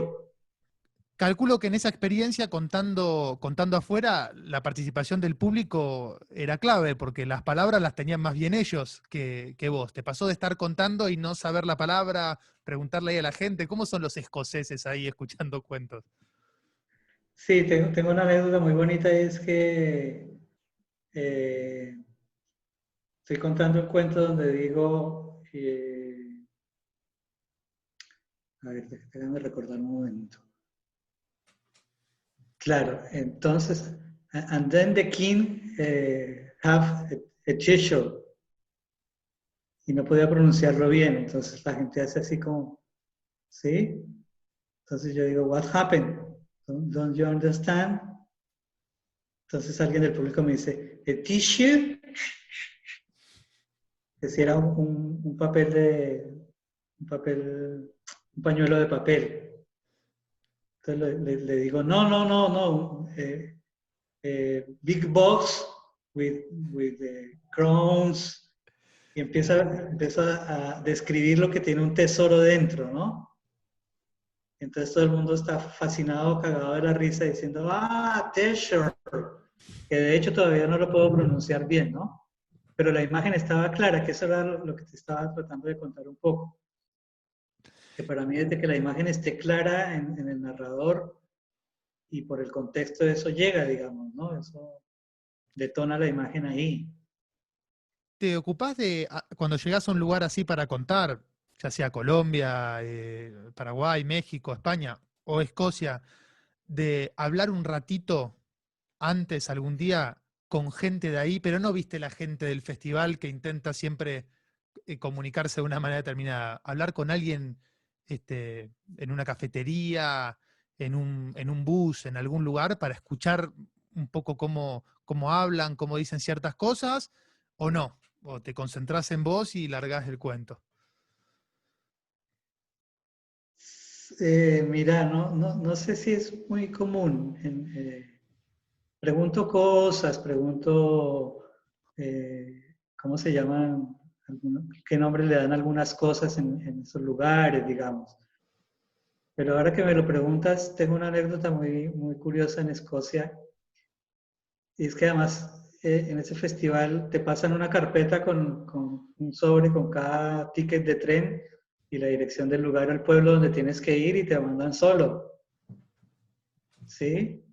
calculo que en esa experiencia, contando afuera, la participación del público era clave, porque las palabras las tenían más bien ellos que vos. ¿Te pasó de estar contando y no saber la palabra, preguntarle ahí a la gente? ¿Cómo son los escoceses ahí escuchando cuentos? Sí, tengo una anécdota muy bonita, y es que eh, estoy contando un cuento donde digo, a ver, déjame recordar un momento. Claro, entonces, And then the king have a teacher. Y no podía pronunciarlo bien. Entonces la gente hace así como, ¿sí? Entonces yo digo, what happened? Don't you understand? Entonces alguien del público me dice, a tissue. Que si era un papel un pañuelo de papel. Entonces le digo, no, big box with crowns. Y empieza a describir lo que tiene un tesoro dentro, ¿no? Entonces todo el mundo está fascinado, cagado de la risa, diciendo, treasure, que de hecho todavía no lo puedo pronunciar bien, ¿no? Pero la imagen estaba clara, que eso era lo que te estaba tratando de contar un poco. Que para mí desde que la imagen esté clara en el narrador y por el contexto de eso llega, digamos, ¿no? Eso detona la imagen ahí. ¿Te ocupás de, cuando llegás a un lugar así para contar, ya sea Colombia, Paraguay, México, España o Escocia, de hablar un ratito antes, algún día, con gente de ahí, pero no viste la gente del festival que intenta siempre comunicarse de una manera determinada? Hablar con alguien en una cafetería, en un bus, en algún lugar, para escuchar un poco cómo hablan, cómo dicen ciertas cosas, o no, o te concentrás en vos y largás el cuento. Mira, no sé si es muy común. Pregunto cosas, ¿cómo se llaman? ¿Qué nombre le dan algunas cosas en esos lugares, digamos? Pero ahora que me lo preguntas, tengo una anécdota muy curiosa en Escocia. Y es que además en ese festival te pasan una carpeta con un sobre con cada ticket de tren y la dirección del lugar al pueblo donde tienes que ir y te mandan solo. ¿Sí?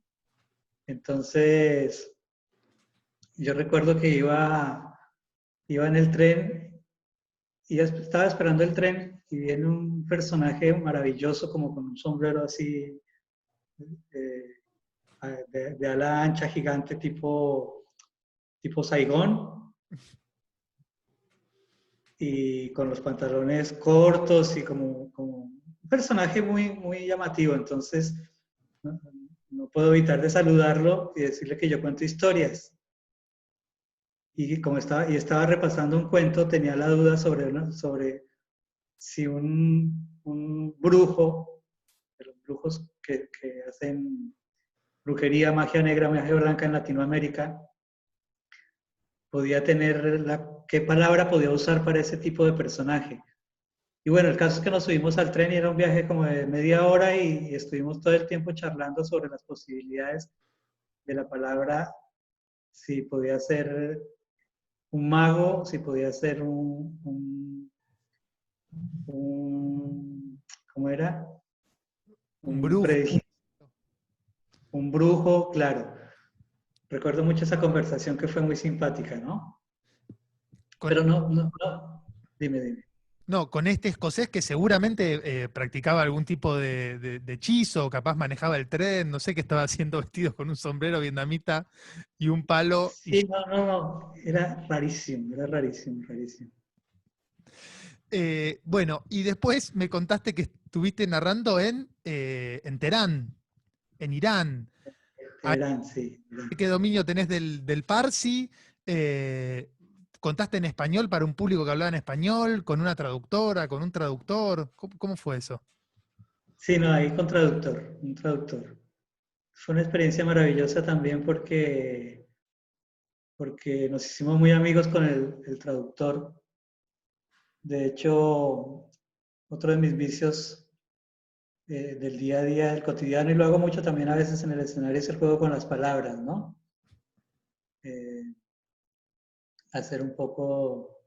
Entonces, yo recuerdo que iba en el tren y estaba esperando el tren y viene un personaje maravilloso como con un sombrero así eh, de ala ancha, gigante, tipo Saigón, y con los pantalones cortos y como un personaje muy llamativo. Entonces, no, no puedo evitar de saludarlo y decirle que yo cuento historias. Y como estaba repasando un cuento, tenía la duda sobre si un brujo, de los brujos que hacen brujería, magia negra, magia blanca en Latinoamérica, podía tener qué palabra podía usar para ese tipo de personaje. Y bueno, el caso es que nos subimos al tren y era un viaje como de media hora y estuvimos todo el tiempo charlando sobre las posibilidades de la palabra, si podía ser un mago, si podía ser ¿cómo era? Un Un, brujo. un brujo, claro. Recuerdo mucho esa conversación que fue muy simpática, ¿no? Con, Pero no. Dime. no, con este escocés que seguramente practicaba algún tipo de hechizo, capaz manejaba el tren, no sé qué estaba haciendo, vestido con un sombrero vietnamita y un palo. Sí, no. Era rarísimo. Bueno, y después me contaste que estuviste narrando en Teherán, en Irán. Teherán, sí. ¿Qué dominio tenés del Parsi? Eh, ¿Contaste en español para un público que hablaba en español, con una traductora, con un traductor? ¿Cómo fue eso? Sí, no, ahí con un traductor. Fue una experiencia maravillosa también porque nos hicimos muy amigos con el traductor. De hecho, otro de mis vicios del día a día, del cotidiano, y lo hago mucho también a veces en el escenario, es el juego con las palabras, ¿no? Eh, hacer un poco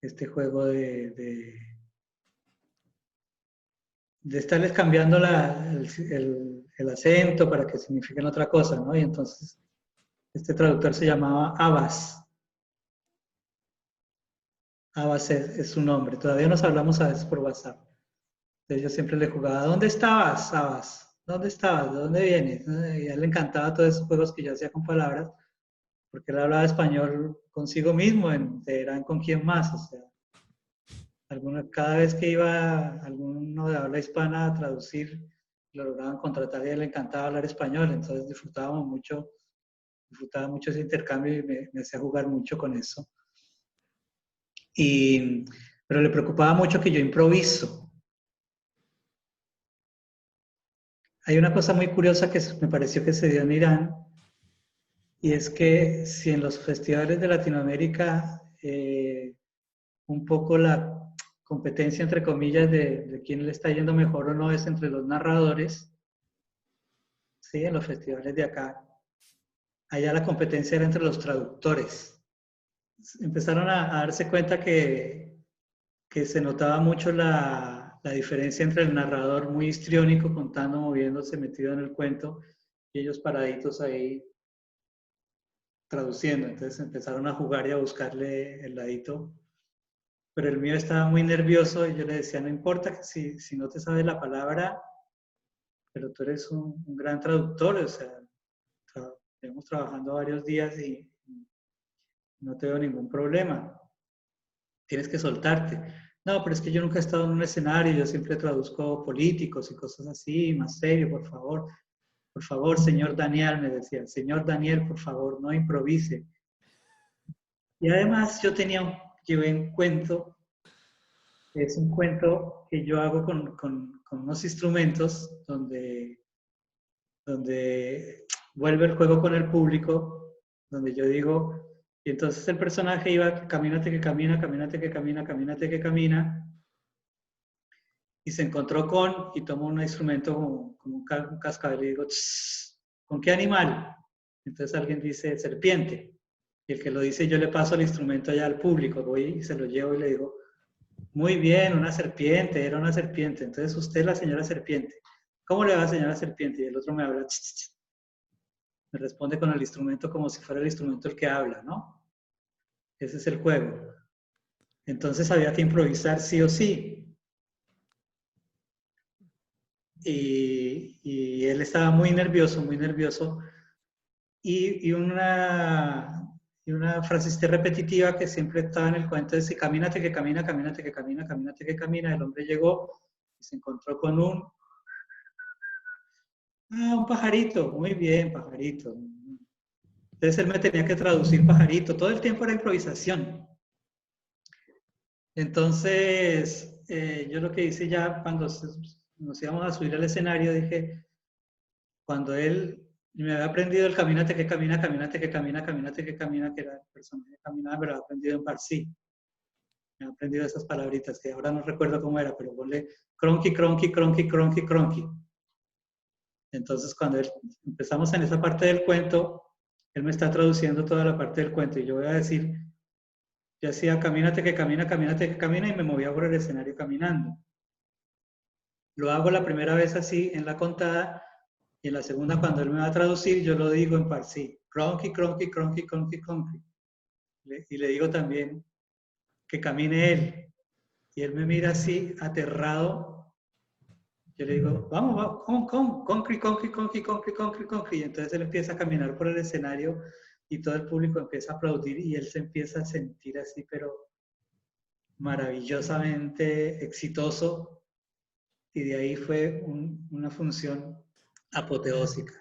este juego de estarles cambiando el acento para que signifiquen otra cosa, ¿no? Y entonces este traductor se llamaba Abbas. Abbas es su nombre. Todavía nos hablamos a veces por WhatsApp. Entonces yo siempre le jugaba, ¿dónde estabas, Abbas? ¿dónde estabas? ¿De dónde vienes? Y a él le encantaba todos esos juegos que yo hacía con palabras, porque él hablaba español consigo mismo, eran con quién más, o sea, cada vez que iba alguno de habla hispana a traducir, lo lograban contratar y a él le encantaba hablar español, entonces disfrutaba mucho ese intercambio y me hacía jugar mucho con eso. Pero le preocupaba mucho que yo improviso. Hay una cosa muy curiosa que me pareció que se dio en Irán, y es que si en los festivales de Latinoamérica un poco la competencia, entre comillas, de quién le está yendo mejor o no es entre los narradores, ¿sí? En los festivales de acá, allá la competencia era entre los traductores. Empezaron a darse cuenta que se notaba mucho la diferencia entre el narrador muy histriónico, contando, moviéndose, metido en el cuento, y ellos paraditos ahí traduciendo. Entonces empezaron a jugar y a buscarle el ladito. Pero el mío estaba muy nervioso y yo le decía, no importa que si no te sabes la palabra, pero tú eres un gran traductor, o sea, llevamos trabajando varios días y no te veo ningún problema. Tienes que soltarte. No, pero es que yo nunca he estado en un escenario, yo siempre traduzco políticos y cosas así, más serio, por favor, señor Daniel, me decía, señor Daniel, por favor, no improvise. Y además yo llevé un cuento, es un cuento que yo hago con unos instrumentos donde vuelve el juego con el público, donde yo digo, y entonces el personaje iba, camínate que camina, camínate que camina, camínate que camina, y se encontró y tomó un instrumento como un cascabel y digo, ¿con qué animal? Entonces alguien dice, serpiente. Y el que lo dice, yo le paso el instrumento allá al público, voy y se lo llevo y le digo, muy bien, una serpiente, era una serpiente. Entonces usted es la señora serpiente. ¿Cómo le va, señora serpiente? Y el otro me habla, me responde con el instrumento como si fuera el instrumento el que habla, ¿no? Ese es el juego. Entonces había que improvisar sí o sí. Y él estaba muy nervioso, muy nervioso. Y una frasecita repetitiva que siempre estaba en el cuento es, camínate que camina, camínate que camina, camínate que camina. El hombre llegó y se encontró con un pajarito. Muy bien, pajarito. Entonces él me tenía que traducir pajarito. Todo el tiempo era improvisación. Entonces, yo lo que hice ya cuando nos íbamos a subir al escenario, dije, cuando él me había aprendido el camínate que camina, camínate que camina, camínate que camina, que era el personaje que caminaba, pero lo había aprendido en Parsi. Me había aprendido esas palabritas que ahora no recuerdo cómo era, pero ponle cronky, cronky, cronky, cronky, cronky. Entonces, cuando empezamos en esa parte del cuento, él me está traduciendo toda la parte del cuento y yo voy a decir, yo hacía camínate que camina, camínate que camina y me movía por el escenario caminando. Lo hago la primera vez así en la contada y en la segunda cuando él me va a traducir yo lo digo en Parsi. Cronky, cronky, cronky, cronky, cronky. Y le digo también que camine él. Y él me mira así, aterrado. Yo le digo, vamos, vamos, concri, concri, concri, concri, concri, concri. Y entonces él empieza a caminar por el escenario y todo el público empieza a aplaudir y él se empieza a sentir así, pero maravillosamente exitoso. Y de ahí fue una función apoteósica.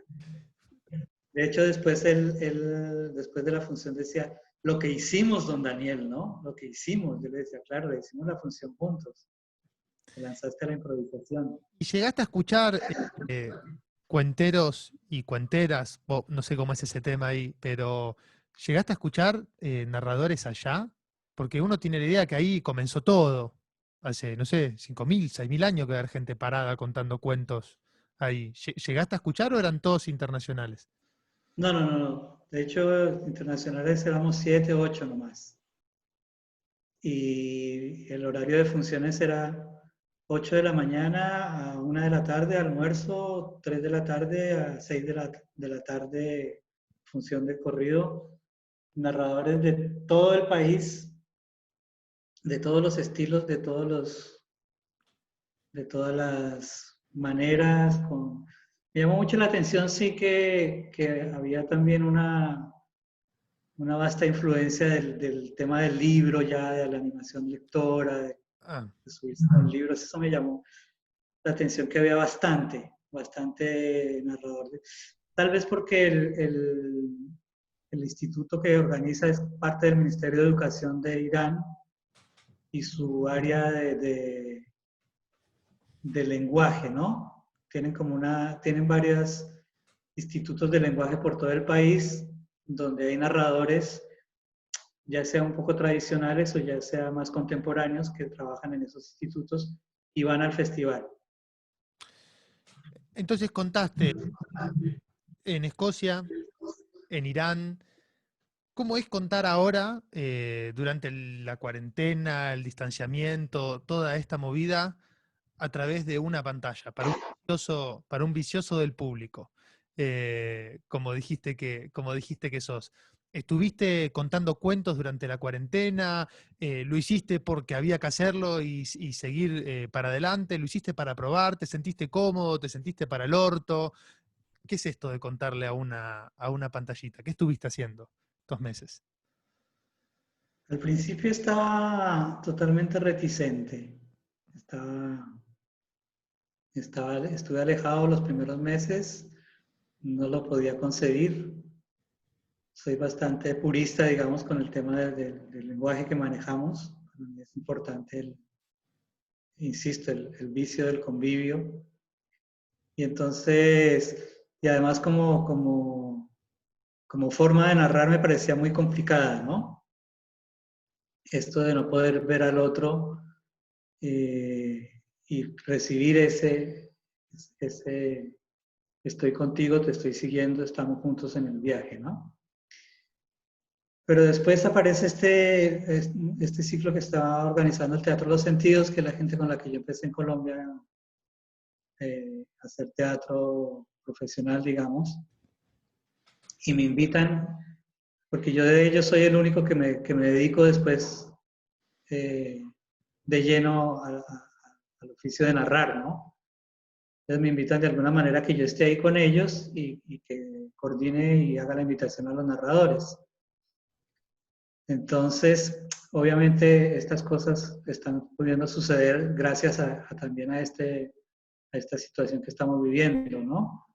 De hecho, después después de la función decía, lo que hicimos, don Daniel, ¿no? Lo que hicimos. Yo le decía, claro, le hicimos la función juntos. Te lanzaste a la improvisación. ¿Y llegaste a escuchar cuenteros y cuenteras? No sé cómo es ese tema ahí, pero ¿llegaste a escuchar narradores allá? Porque uno tiene la idea que ahí comenzó todo. Hace, no sé, 5.000, 6.000 años que hay gente parada contando cuentos ahí. ¿Llegaste a escuchar o eran todos internacionales? No, no, no, no. De hecho, internacionales éramos 7, 8 nomás. Y el horario de funciones era 8 de la mañana a 1 de la tarde, almuerzo, 3 de la tarde a 6 de la tarde, función de corrido. Narradores de todo el país, de todos los estilos, de todas las maneras, Me llamó mucho la atención, sí, que había también una vasta influencia del tema del libro ya, de la animación lectora, Ah, de subirse a los libros. Eso me llamó la atención, que había bastante narrador. Tal vez porque el instituto que organiza es parte del Ministerio de Educación de Irán y su área de lenguaje, ¿no? Tienen varios institutos de lenguaje por todo el país donde hay narradores, ya sea un poco tradicionales o ya sea más contemporáneos, que trabajan en esos institutos y van al festival. entonces contaste en Escocia, en Irán. ¿Cómo es contar ahora, durante la cuarentena, el distanciamiento, toda esta movida, a través de una pantalla, para un vicioso del público? Como dijiste que sos. ¿Estuviste contando cuentos durante la cuarentena? ¿Lo hiciste porque había que hacerlo y seguir para adelante? ¿Lo hiciste para probar? ¿Te sentiste cómodo? ¿Te sentiste para el orto? ¿Qué es esto de contarle a una pantallita? ¿Qué estuviste haciendo estos meses? Al principio estaba totalmente reticente. Estaba, estuve alejado los primeros meses, no lo podía concebir. Soy bastante purista, digamos, con el tema del lenguaje que manejamos. Para mí es importante, insisto, el vicio del convivio. Y entonces, y además como forma de narrar me parecía muy complicada, ¿no? Esto de no poder ver al otro y recibir ese, estoy contigo, te estoy siguiendo, estamos juntos en el viaje, ¿no? Pero después aparece este ciclo que estaba organizando el Teatro Los Sentidos, que es la gente con la que yo empecé en Colombia a hacer teatro profesional, digamos, y me invitan, porque yo de ellos soy el único que me dedico después eh, de lleno al oficio de narrar, ¿no? Entonces me invitan de alguna manera que yo esté ahí con ellos y que coordine y haga la invitación a los narradores. Entonces, obviamente estas cosas están pudiendo suceder gracias también a esta situación que estamos viviendo, ¿no?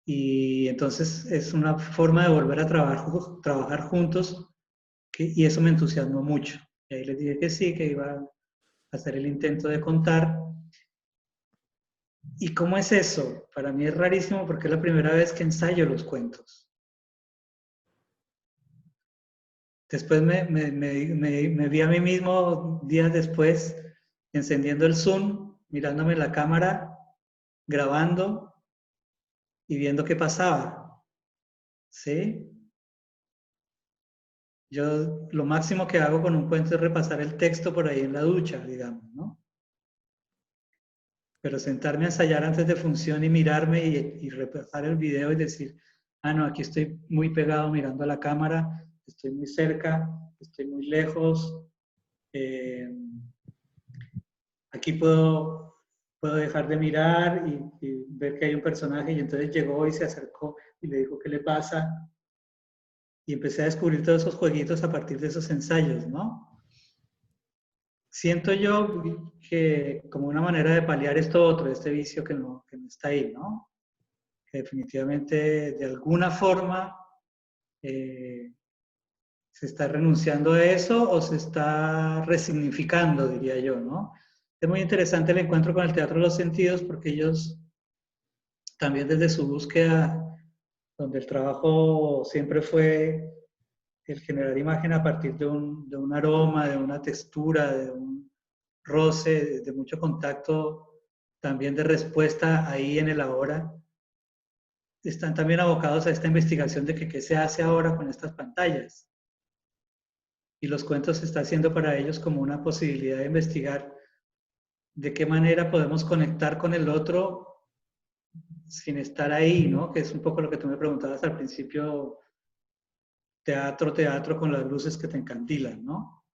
Y entonces es una forma de volver a trabajar juntos y eso me entusiasmó mucho. Y ahí les dije que sí, que iba a hacer el intento de contar. ¿Y cómo es eso? Para mí es rarísimo porque es la primera vez que ensayo los cuentos. Después me vi a mí mismo días después encendiendo el Zoom, mirándome la cámara, grabando y viendo qué pasaba. ¿Sí? Yo lo máximo que hago con un cuento es repasar el texto por ahí en la ducha, digamos, ¿no? Pero sentarme a ensayar antes de función y mirarme y repasar el video y decir, ah, no, aquí estoy muy pegado mirando a la cámara, estoy muy cerca, estoy muy lejos, eh, aquí puedo dejar de mirar y ver que hay un personaje y entonces llegó y se acercó y le dijo qué le pasa y empecé a descubrir todos esos jueguitos a partir de esos ensayos, ¿no? Siento yo que como una manera de paliar esto otro, este vicio que no está ahí, ¿no? Que definitivamente de alguna forma eh, se está renunciando a eso o se está resignificando, diría yo, ¿no? Es muy interesante el encuentro con el Teatro de los Sentidos porque ellos también desde su búsqueda, donde el trabajo siempre fue el generar imagen a partir de un aroma, de una textura, de un roce, de mucho contacto, también de respuesta ahí en el ahora, están también abocados a esta investigación de que qué se hace ahora con estas pantallas. Y los cuentos se está haciendo para ellos como una posibilidad de investigar de qué manera podemos conectar con el otro sin estar ahí, ¿no? Que es un poco lo que tú me preguntabas al principio, teatro con las luces que te encandilan, ¿no?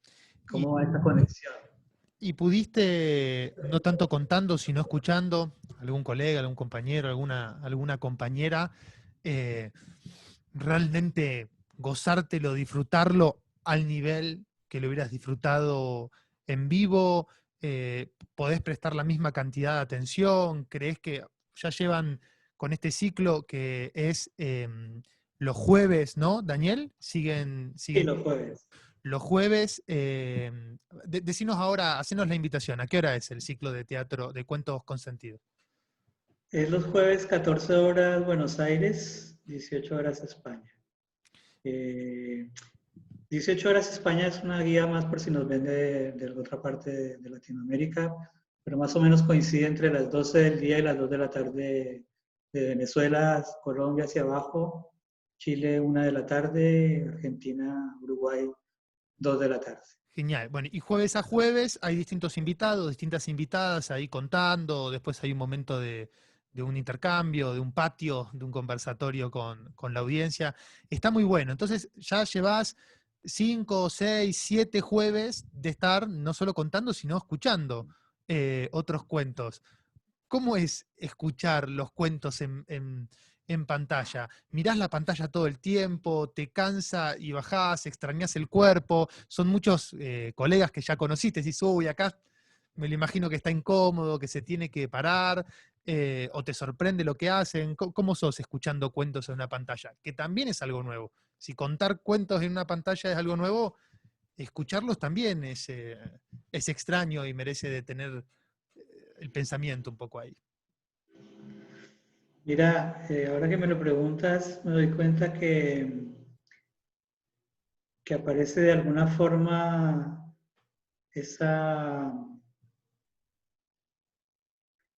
Y, ¿Cómo va esa conexión? y pudiste, no tanto contando, sino escuchando, algún colega, algún compañero, alguna compañera, eh, realmente gozártelo, disfrutarlo al nivel que lo hubieras disfrutado en vivo? ¿Podés prestar la misma cantidad de atención? ¿Crees que ya llevan con este ciclo que es los jueves, ¿no, Daniel? Sí, Siguen los jueves. los jueves. Decinos ahora, hacenos la invitación. ¿A qué hora es el ciclo de teatro de cuentos con sentido? Es los jueves 14 horas Buenos Aires, 18 horas España. Eh, 18 horas España es una guía más por si nos ven de otra parte de Latinoamérica, pero más o menos coincide entre las 12 del día y las 2 de la tarde de Venezuela, Colombia hacia abajo, Chile 1 de la tarde, Argentina, Uruguay 2 de la tarde. Genial. Bueno, y jueves a jueves hay distintos invitados, distintas invitadas ahí contando. Después hay un momento de un intercambio, de un patio, de un conversatorio con la audiencia. Está muy bueno. Entonces ya llevas 5, 6, 7 jueves de estar no solo contando, sino escuchando otros cuentos. ¿Cómo es escuchar los cuentos en pantalla? ¿Mirás la pantalla todo el tiempo? ¿Te cansa y bajás? ¿Extrañás el cuerpo? Son muchos colegas que ya conociste. Decís, uy, acá me lo imagino que está incómodo, que se tiene que parar, o te sorprende lo que hacen. ¿Cómo sos escuchando cuentos en una pantalla? Que también es algo nuevo. Si contar cuentos en una pantalla es algo nuevo, escucharlos también es extraño y merece de tener el pensamiento un poco ahí. Mira, ahora que me lo preguntas, me doy cuenta que aparece de alguna forma esa,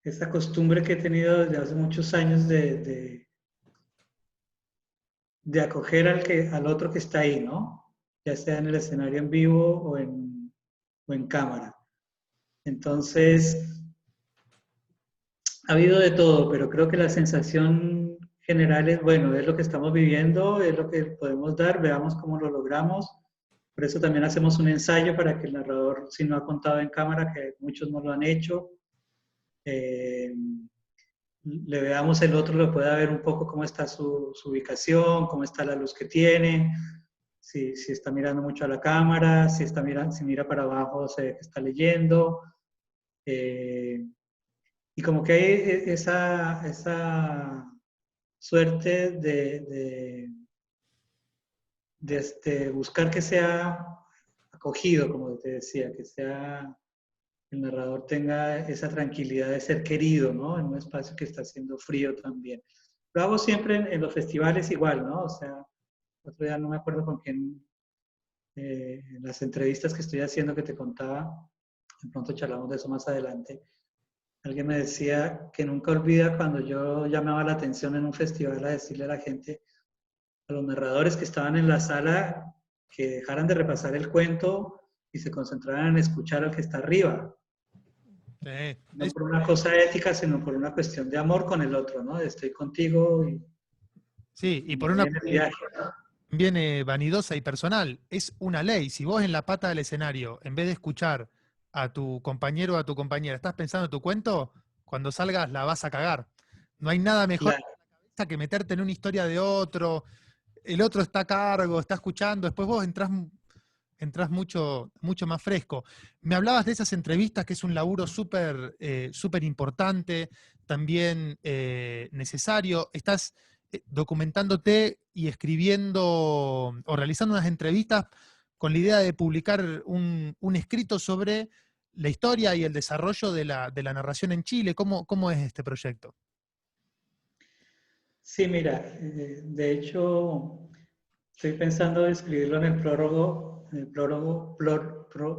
esa costumbre que he tenido desde hace muchos años de acoger al otro que está ahí, ¿no? Ya sea en el escenario en vivo o en cámara. Entonces, ha habido de todo, pero creo que la sensación general es, bueno, es lo que estamos viviendo, es lo que podemos dar, veamos cómo lo logramos. Por eso también hacemos un ensayo para que el narrador, si no ha contado en cámara, que muchos no lo han hecho, eh, le veamos el otro, le pueda ver un poco cómo está su ubicación, cómo está la luz que tiene, si está mirando mucho a la cámara, si mira para abajo, se ve que está leyendo. Eh, y como que hay esa suerte de buscar que sea acogido, como te decía, que sea el narrador tenga esa tranquilidad de ser querido, ¿no? En un espacio que está haciendo frío también. Lo hago siempre en los festivales igual, ¿no? O sea, otro día no me acuerdo con quién, en las entrevistas que estoy haciendo que te contaba, de pronto charlamos de eso más adelante, alguien me decía que nunca olvida cuando yo llamaba la atención en un festival a decirle a la gente, a los narradores que estaban en la sala, que dejaran de repasar el cuento y se concentraran en escuchar al que está arriba. No Es, por una cosa ética, sino por una cuestión de amor con el otro, ¿no? Estoy contigo sí, y y por me una voy en el viaje. viene vanidosa y personal, es una ley. Si vos en la pata del escenario, en vez de escuchar a tu compañero o a tu compañera, estás pensando en tu cuento, cuando salgas la vas a cagar. No hay nada mejor Claro, que meterte en una historia de otro, el otro está a cargo, está escuchando, después vos entrás mucho más fresco. Me hablabas de esas entrevistas, que es un laburo súper importante, también necesario. Estás documentándote y escribiendo o realizando unas entrevistas con la idea de publicar un escrito sobre la historia y el desarrollo de la narración en Chile. ¿Cómo es este proyecto? sí, mira, de hecho, estoy pensando en escribirlo en el prólogo,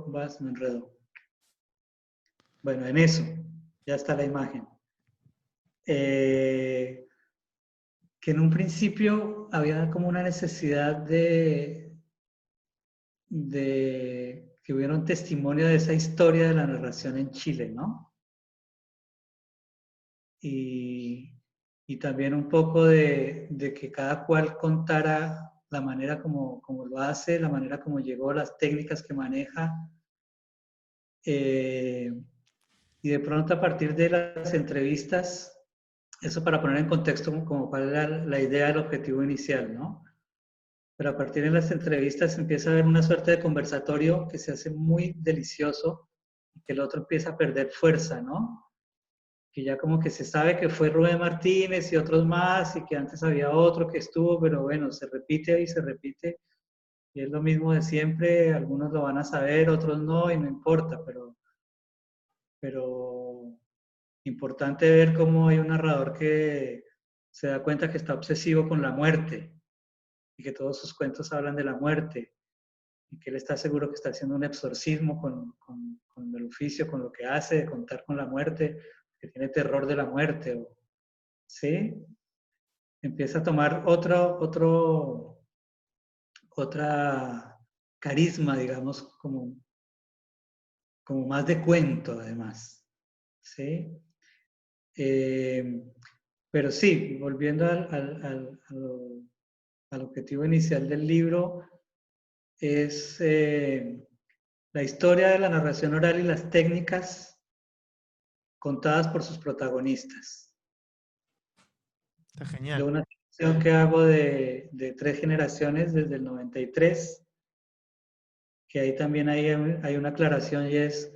vas, me enredo. Bueno, en eso, ya está la imagen. Eh, que en un principio había como una necesidad de que hubiera un testimonio de esa historia de la narración en Chile, ¿no? Y, y también un poco de que cada cual contara la manera como lo hace, la manera como llegó, las técnicas que maneja, Y de pronto a partir de las entrevistas, eso para poner en contexto como cuál era la idea del objetivo inicial, ¿no? Pero a partir de las entrevistas empieza a haber una suerte de conversatorio que se hace muy delicioso y que el otro empieza a perder fuerza, ¿no? Que ya como que se sabe que fue Rubén Martínez y otros más y que antes había otro que estuvo, pero bueno, se repite y se repite y es lo mismo de siempre, algunos lo van a saber, otros no y no importa, pero importante ver cómo hay un narrador que se da cuenta que está obsesivo con la muerte y que todos sus cuentos hablan de la muerte y que él está seguro que está haciendo un exorcismo con el oficio, con lo que hace, de contar con la muerte, que tiene terror de la muerte, ¿sí? Empieza a tomar otra carisma, digamos, como más de cuento, además, ¿sí? Pero sí, volviendo al objetivo inicial del libro, es la historia de la narración oral y las técnicas contadas por sus protagonistas. Está genial. De una sección que hago de 3 generaciones desde el 93, que ahí también hay una aclaración y es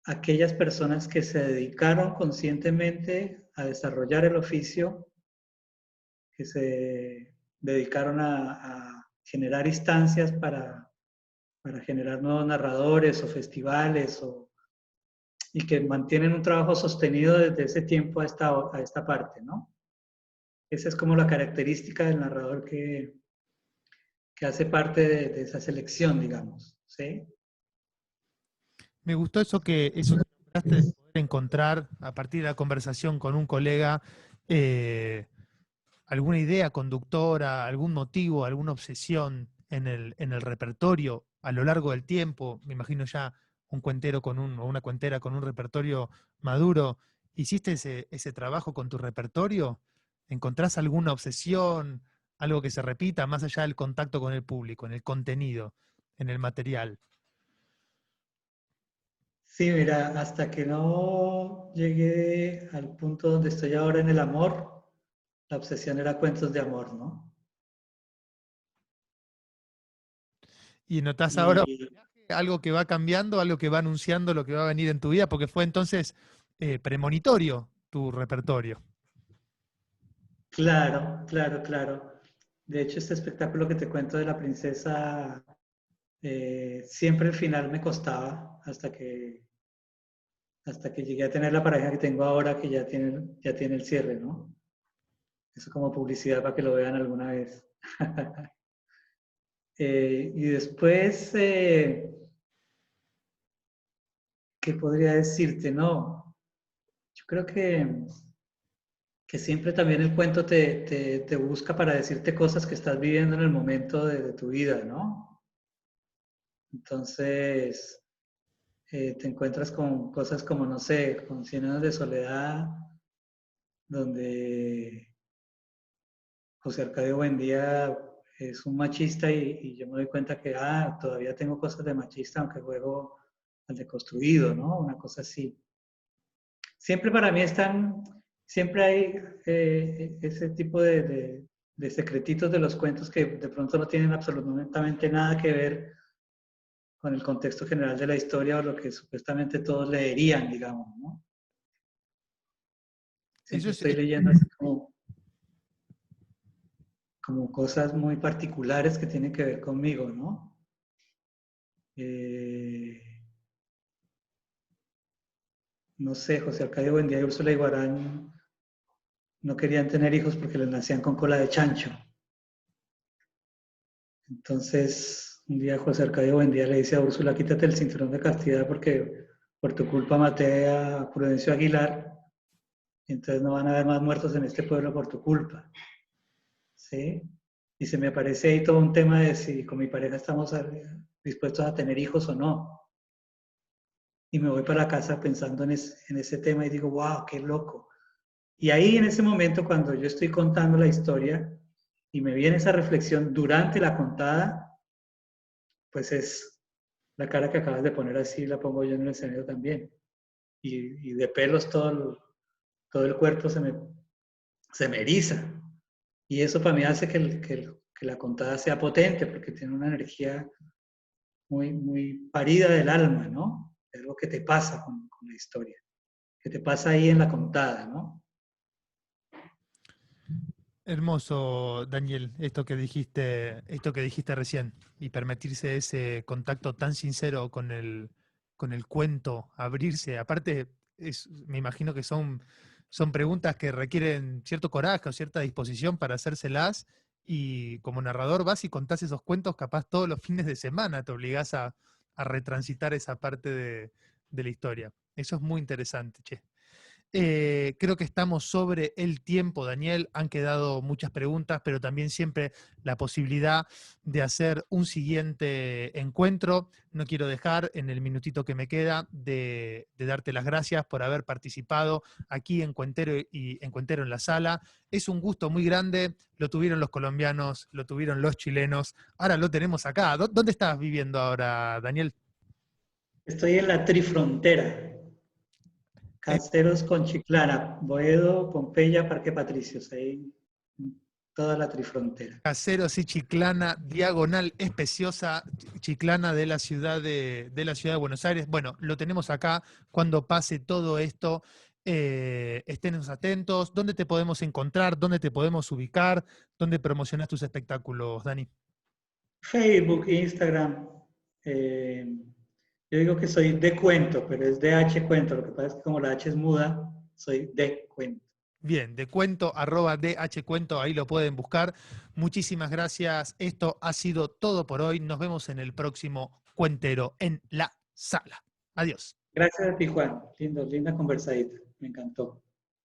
aquellas personas que se dedicaron conscientemente a desarrollar el oficio, que se dedicaron a generar instancias para generar nuevos narradores o festivales y que mantienen un trabajo sostenido desde ese tiempo a esta parte, ¿no? Esa es como la característica del narrador que hace parte de esa selección, digamos, ¿sí? Me gustó eso que nombraste de poder encontrar a partir de la conversación con un colega eh, alguna idea conductora, algún motivo, alguna obsesión en el repertorio a lo largo del tiempo. Me imagino ya un cuentero o una cuentera con un repertorio maduro. ¿Hiciste ese trabajo con tu repertorio? ¿Encontrás alguna obsesión, algo que se repita más allá del contacto con el público, en el contenido, en el material? Sí, mira, hasta que no llegué al punto donde estoy ahora en el amor, la obsesión era cuentos de amor, ¿no? ¿Y notás ahora Y algo que va cambiando, algo que va anunciando lo que va a venir en tu vida? Porque fue entonces premonitorio tu repertorio. claro, claro, claro. De hecho, este espectáculo que te cuento de la princesa, siempre el final me costaba hasta que llegué a tener la pareja que tengo ahora, que ya tiene el cierre, ¿no? Eso como publicidad para que lo vean alguna vez. Y después, ¿qué podría decirte? No, yo creo que siempre también el cuento te busca para decirte cosas que estás viviendo en el momento de tu vida, ¿no? Entonces, te encuentras con cosas como, no sé, con 100 años de soledad, donde José Arcadio Buendía es un machista y yo me doy cuenta que todavía tengo cosas de machista, aunque juego al deconstruido, ¿no? Una cosa así. Siempre para mí siempre hay ese tipo de secretitos de los cuentos que de pronto no tienen absolutamente nada que ver con el contexto general de la historia o lo que supuestamente todos leerían, digamos, ¿no? Eso Siempre es, estoy leyendo así como cosas muy particulares que tienen que ver conmigo, ¿no? Eh, no sé, José Arcadio Buendía y Úrsula Iguarán no querían tener hijos porque les nacían con cola de chancho. Entonces, un día José Arcadio Buendía le dice a Úrsula, quítate el cinturón de castidad porque por tu culpa maté a Prudencio Aguilar, entonces no van a haber más muertos en este pueblo por tu culpa. ¿Sí? Y se me aparece ahí todo un tema de si con mi pareja estamos dispuestos a tener hijos o no. Y me voy para la casa pensando en ese tema y digo, wow, qué loco. Y ahí en ese momento, cuando yo estoy contando la historia y me viene esa reflexión durante la contada, pues es La cara que acabas de poner así la pongo yo en el escenario también. Y de pelos todo el cuerpo se me eriza. Y eso para mí hace que la contada sea potente, porque tiene una energía muy parida del alma, ¿no? Es lo que te pasa con la historia, que te pasa ahí en la contada, ¿no? Hermoso, Daniel, esto que dijiste recién, y permitirse ese contacto tan sincero con el cuento, abrirse. Aparte, me imagino que son preguntas que requieren cierto coraje o cierta disposición para hacérselas, y como narrador vas y contás esos cuentos capaz todos los fines de semana, te obligás a retransitar esa parte de la historia. Eso es muy interesante, che. Creo que estamos sobre el tiempo, Daniel. Han quedado muchas preguntas, pero también siempre la posibilidad de hacer un siguiente encuentro. No quiero dejar en el minutito que me queda de darte las gracias por haber participado aquí en Cuentero y en Cuentero en la Sala. Es un gusto muy grande. Lo tuvieron los colombianos, lo tuvieron los chilenos. Ahora lo tenemos acá. ¿Dónde estás viviendo ahora, Daniel? Estoy en la trifrontera, En Caseros con Chiclana, Boedo, Pompeya, Parque Patricios, ahí toda la trifrontera. Caseros y Chiclana, diagonal especiosa, Chiclana de la ciudad de Buenos Aires. Bueno, lo tenemos acá cuando pase todo esto. Estén atentos. ¿Dónde te podemos encontrar? ¿Dónde te podemos ubicar? ¿Dónde promocionas tus espectáculos, Dani? Facebook, Instagram. eh, yo digo que soy de cuento, pero es de H cuento. Lo que pasa es que como la H es muda, soy de cuento. Bien, de cuento, @dhcuento, ahí lo pueden buscar. Muchísimas gracias. Esto ha sido todo por hoy. Nos vemos en el próximo Cuentero en la Sala. Adiós. Gracias a ti, Juan. Linda conversadita. Me encantó.